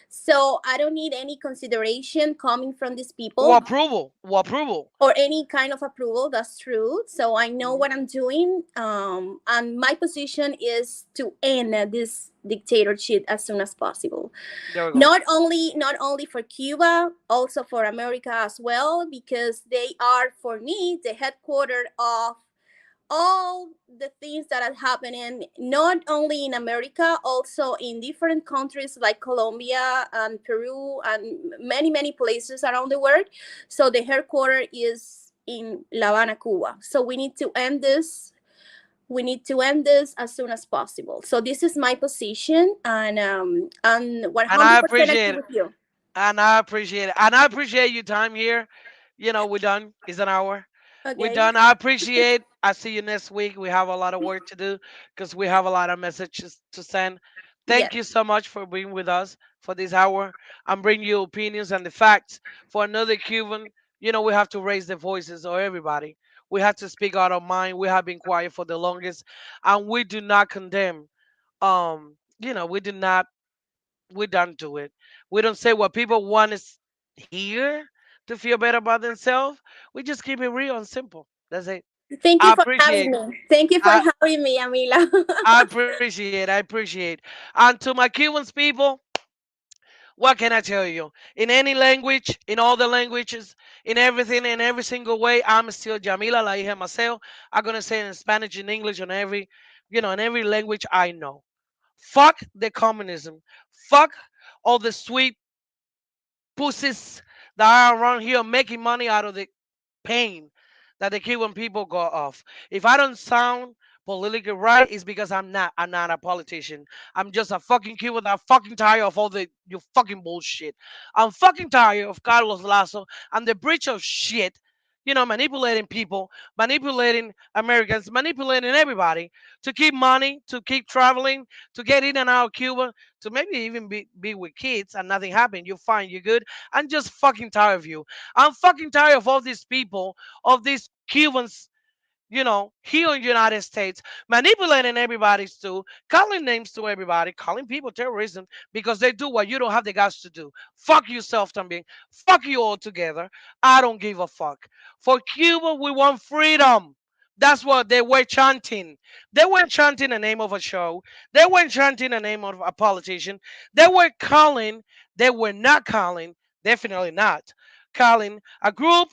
So I don't need any consideration coming from these Or people, approval. Or approval. or any kind of approval. That's true. So I know Mhm. what I'm doing, and my position is to end this dictatorship as soon as possible. There we go. Not only for Cuba, also for America as well, because they are, for me, the headquarters of all the things that are happening, not only in America, also in different countries like Colombia and Peru and many, many places around the world. So the headquarters is in La Habana, Cuba. So we need to end this. We need to end this as soon as possible. So this is my position, and And I 100% agree appreciate it. with you. And I appreciate it. And I appreciate your time here. We're done. It's an hour. We're Okay. done. I appreciate. I see you next week. We have a lot of work to do because we have a lot of messages to send. Thank Yes. you so much for being with us for this hour and bring your opinions and the facts. For another Cuban, we have to raise the voices of everybody. We have to speak out our mind. We have been quiet for the longest, and we do not condemn. We do not, we don't do it. We don't say what people want is here to feel better about themselves. We just keep it real and simple. That's it. Thank you I for having appreciate. me. Thank you for I having me, Amila. I appreciate. I appreciate. And to my Cubans people, what can I tell you? In any language, in all the languages, in everything, in every single way, I'm still Jamila La Hija Maceo. I'm gonna say it in Spanish, in English, in every language I know. Fuck the communism. Fuck all the sweet pussies that are around here making money out of the pain that the Cuban people go off. If I don't sound politically right, it's because I'm not. I'm not a politician. I'm just a fucking Cuban that fucking tired of all the you fucking bullshit. I'm fucking tired of Carlos Lasso and the breach of shit. Manipulating people, manipulating Americans, manipulating everybody to keep money, to keep traveling, to get in and out of Cuba, to maybe even be with kids and nothing happened. You're fine, you're good. I'm just fucking tired of you. I'm fucking tired of all these people, of these Cubans, here in the United States, manipulating everybody too, calling names to everybody, calling people terrorism because they do what you don't have the guts to do. Fuck yourself, también. Fuck you all together. I don't give a fuck. For Cuba, we want freedom. That's what they were chanting. They weren't chanting the name of a show. They weren't chanting the name of a politician. They were calling, they were not calling, definitely not calling a group,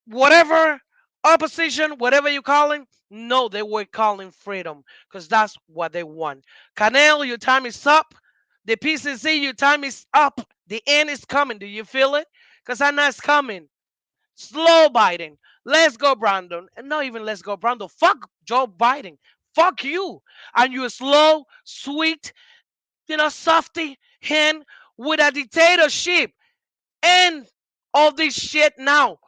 whatever, opposition, whatever you calling. No, they were calling freedom because that's what they want. Canel, your time is up. The PCC, your time is up. The end is coming. Do you feel it? Because I know it's coming. Slow Biden. Let's go, Brandon. And not even let's go, Brandon. Fuck Joe Biden. Fuck you. And you slow, sweet, softy hand with a dictatorship. End all this shit now.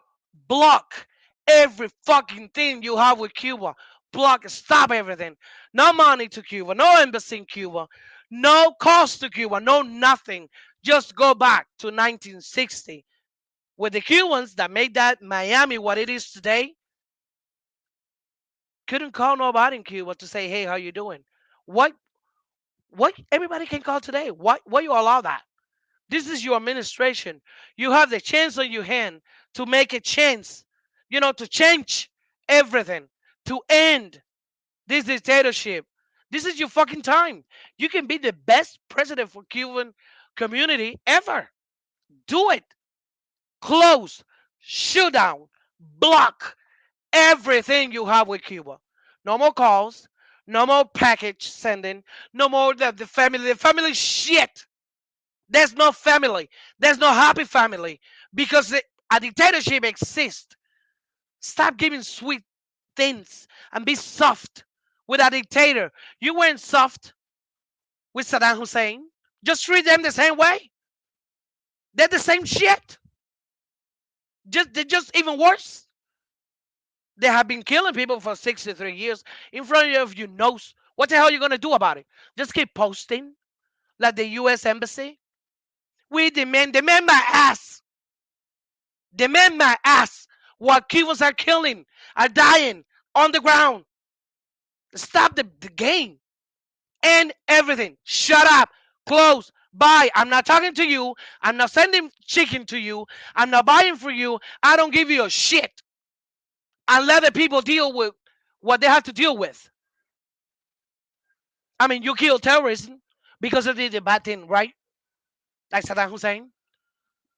Block every fucking thing you have with Cuba. Block, stop everything. No money to Cuba, no embassy in Cuba, no cost to Cuba, no nothing. Just go back to 1960 with the Cubans that made that Miami what it is today. Couldn't call nobody in Cuba to say, hey, how you doing? What what everybody can call today? Why you allow that? This is your administration. You have the chance on your hand to make a change, to change everything, to end this dictatorship. This is your fucking time. You can be the best president for Cuban community ever. Do it. Close, shoot down, block everything you have with Cuba. No more calls, no more package sending, no more the family shit. There's no family. There's no happy family because a dictatorship exists. Stop giving sweet things and be soft with a dictator. You weren't soft with Saddam Hussein. Just treat them the same way. They're the same shit. They're just even worse. They have been killing people for 63 years in front of your nose. What the hell are you going to do about it? Just keep posting like the U.S. Embassy? We demand my ass. Demand my ass. While Cubans are killing, are dying on the ground. Stop the game. End everything. Shut up. Close. Bye. I'm not talking to you. I'm not sending chicken to you. I'm not buying for you. I don't give you a shit. And let the people deal with what they have to deal with. I mean, you kill terrorism because they did the bad thing, right? Like Saddam Hussein,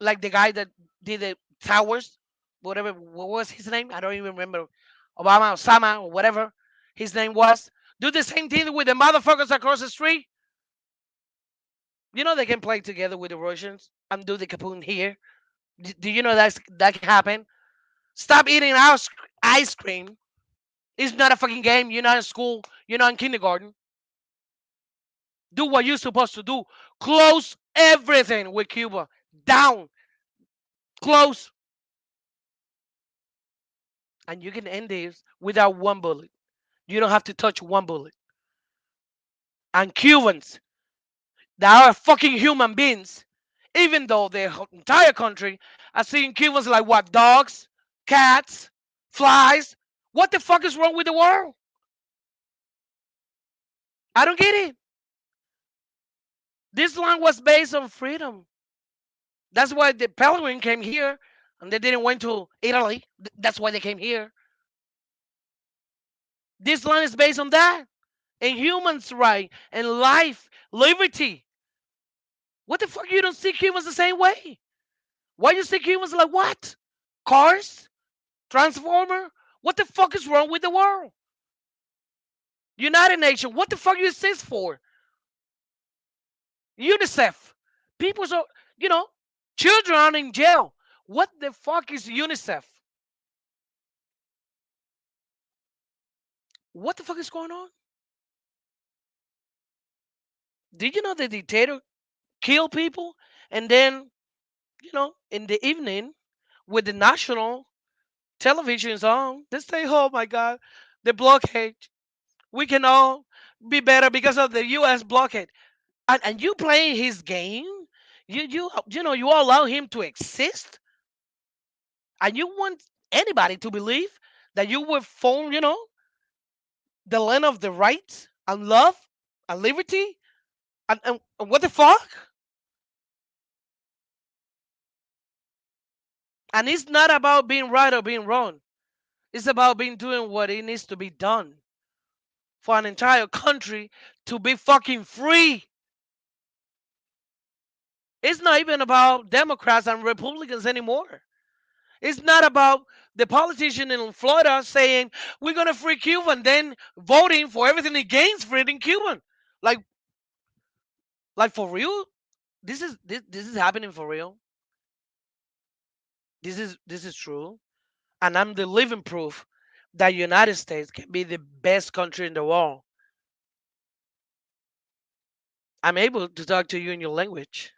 like the guy that did the towers, whatever. What was his name? I don't even remember. Obama, Osama, or whatever his name was. Do the same thing with the motherfuckers across the street. They can play together with the Russians and do the capoon here. Do you know that can happen? Stop eating ice cream. It's not a fucking game. You're not in school. You're not in kindergarten. Do what you're supposed to do. Close everything with Cuba. Down. Close. And you can end this without one bullet. You don't have to touch one bullet. And Cubans that are fucking human beings, even though the entire country are seeing Cubans like what? Dogs, cats, flies. What the fuck is wrong with the world? I don't get it. This land was based on freedom. That's why the Pellegrin came here and they didn't went to Italy. That's why they came here. This land is based on that. And humans' right and life, liberty. What the fuck you don't see Cubans the same way? Why you see Cubans like what? Cars? Transformer? What the fuck is wrong with the world? United Nations, what the fuck you exist for? UNICEF. People are, children are in jail. What the fuck is UNICEF? What the fuck is going on? Did you know the dictator kill people and then, in the evening with the national televisions on, they say, oh my God, the blockade. We can all be better because of the U.S. blockade. And you playing his game, you allow him to exist, and you want anybody to believe that you will form, the land of the rights and love and liberty, and what the fuck? And it's not about being right or being wrong. It's about being doing what it needs to be done for an entire country to be fucking free. It's not even about Democrats and Republicans anymore. It's not about the politician in Florida saying we're gonna free Cuba and then voting for everything against freeing Cuban. Like, like for real? This is happening for real. This is true, and I'm the living proof that United States can be the best country in the world. I'm able to talk to you in your language.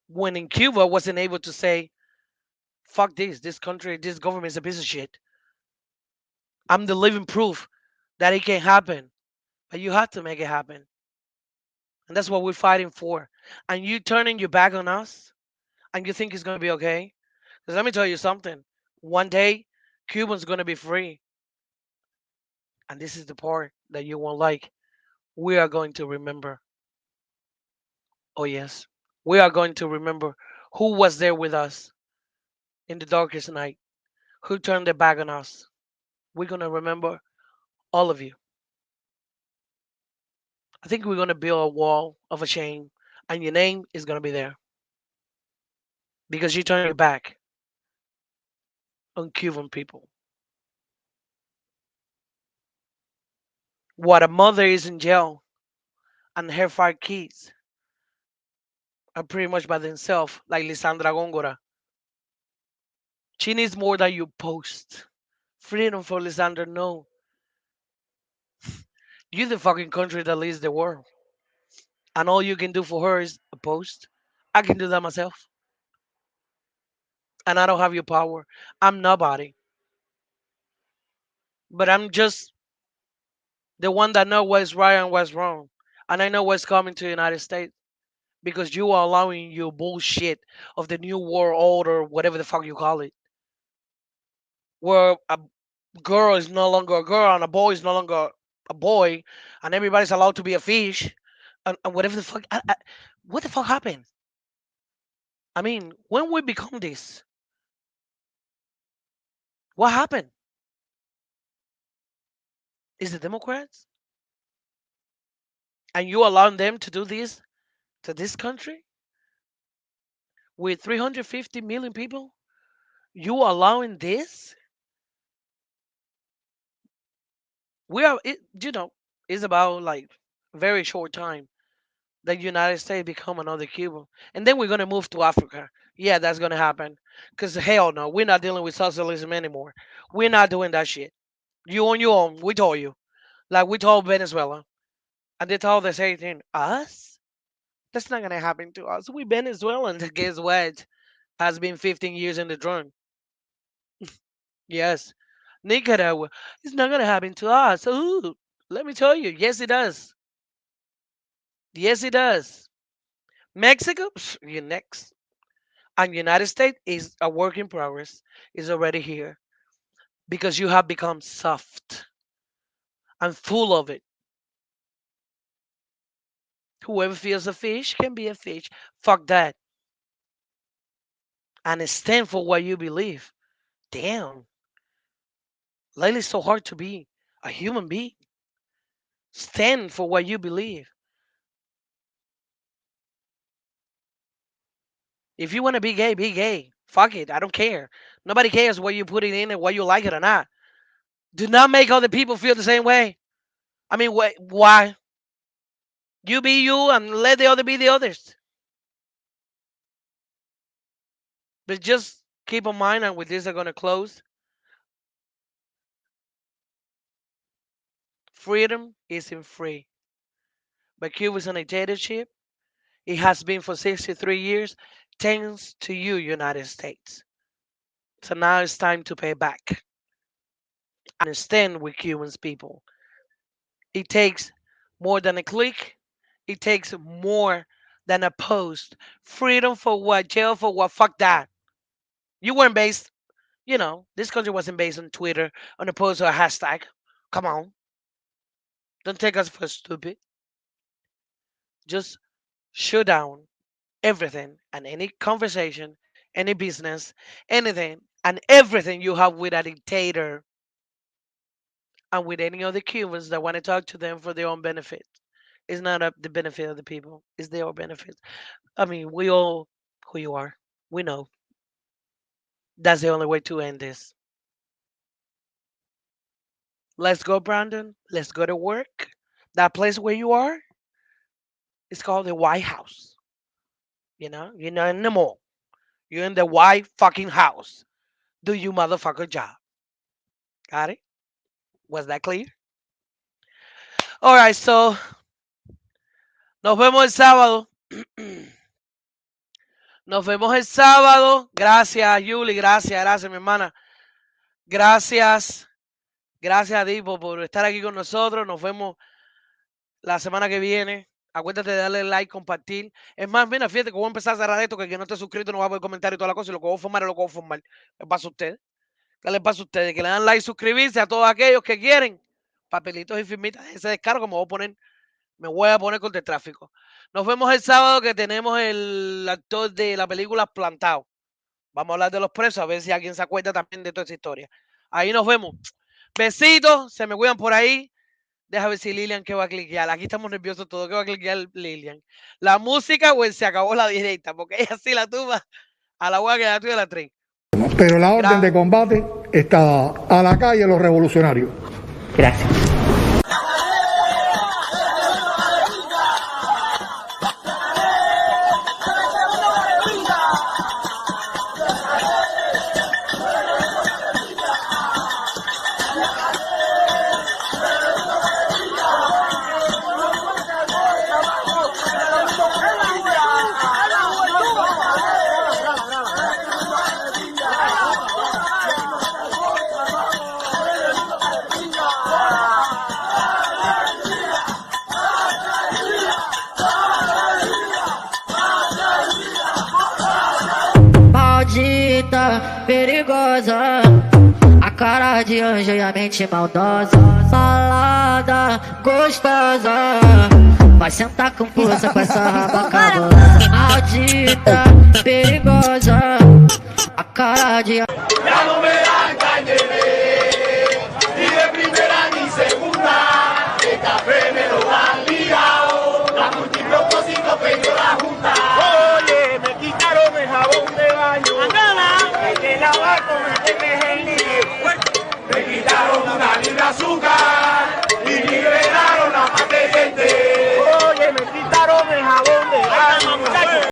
When in Cuba wasn't able to say, fuck this country, this government is a piece of shit. I'm the living proof that it can happen. But you have to make it happen. And that's what we're fighting for. And you turning your back on us and you think it's gonna be okay? Because let me tell you something. One day, Cubans gonna be free. And this is the part that you won't like. We are going to remember. Oh yes. We are going to remember who was there with us in the darkest night, who turned their back on us. We're gonna remember all of you. I think we're gonna build a wall of a shame, and your name is gonna be there because you turned your back on Cuban people. What a mother is in jail and her five kids are pretty much by themselves, like Lisandra Góngora. She needs more than you post. Freedom for Lisandra, no. You're the fucking country that leads the world. And all you can do for her is a post. I can do that myself. And I don't have your power. I'm nobody. But I'm just the one that know what's right and what's wrong. And I know what's coming to the United States because you are allowing your bullshit of the new world order, whatever the fuck you call it, where a girl is no longer a girl and a boy is no longer a boy, and everybody's allowed to be a fish, and whatever the fuck. What the fuck happened? I mean, when we become this, what happened? Is the Democrats and you allowing them to do this to this country with 350 million people? You allowing this? We are, it's about like very short time the United States become another Cuba. And then we're going to move to Africa. Yeah, that's going to happen. Because hell no, we're not dealing with socialism anymore. We're not doing that shit. You on your own. We told you. Like we told Venezuela. And they told the same thing. Us? That's not going to happen to us. We Venezuelans. Guess what? Has been 15 years in the drone. Yes. Nicaragua. It's not going to happen to us. Ooh, let me tell you. Yes, it does. Yes, it does. Mexico? You're next. And United States is a work in progress, is already here because you have become soft and full of it. Whoever feels a fish can be a fish. Fuck that. And stand for what you believe. Damn. Lately it's so hard to be a human being. Stand for what you believe. If you want to be gay, be gay. Fuck it. I don't care. Nobody cares what you put it in and whether you like it or not. Do not make other people feel the same way. I mean, why? You be you and let the other be the others. But just keep in mind, and with this, I'm going to close. Freedom isn't free. But Cuba's in a dictatorship. It has been for 63 years, thanks to you, United States. So now it's time to pay back and stand with Cubans people. It takes more than a click. It takes more than a post. Freedom for what? Jail for what? Fuck that. You weren't based, this country wasn't based on Twitter, on a post or a hashtag. Come on. Don't take us for stupid. Just shut down everything and any conversation, any business, anything and everything you have with a dictator and with any other Cubans that want to talk to them for their own benefit. It's not the benefit of the people, it's their benefit. I mean, we all who you are. We know. That's the only way to end this. Let's go, Brandon. Let's go to work. That place where you are is called the White House. You're not in the mall. You're in the White fucking house. Do you motherfucker job. Got it? Was that clear? All right, so nos vemos el sábado. Nos vemos el sábado. Gracias, Yuli. Gracias, mi hermana. Gracias. Gracias a ti por estar aquí con nosotros. Nos vemos la semana que viene. Acuérdate de darle like, compartir. Es más, mira, fíjate que voy a empezar a cerrar esto, que el que no esté suscrito no va a poder comentar y toda la cosa. Y lo que voy a formar es lo que voy a formar. ¿Qué pasa a ustedes? ¿Qué les pasa a ustedes? Que le dan like, suscribirse a todos aquellos que quieren. Papelitos y firmitas. Ese descargo me voy a poner con el tráfico. Nos vemos el sábado, que tenemos el actor de la película Plantado. Vamos a hablar de los presos, a ver si alguien se acuerda también de toda esa historia. Ahí nos vemos. Besitos, se me cuidan por ahí. Deja ver si Lilian que va a cliquear. Aquí estamos nerviosos todos. ¿Qué va a cliquear Lilian? ¿La música o se acabó la directa? Porque ella sí la tuva a la hueá que la tuya la tren. Pero la orden de combate está a la calle los revolucionarios. Gracias. Perigosa, a cara de anjo e a mente maldosa, salada, gostosa, vai sentar com força com essa raba cabulosa. Maldita, perigosa, a cara de anjo. Ya no me dan cañeré, ni de primera ni segunda, el café me lo dan ligado, la multipropósito peño la junta. Oye, me quitaron el jabón de baño, hay que lavar con este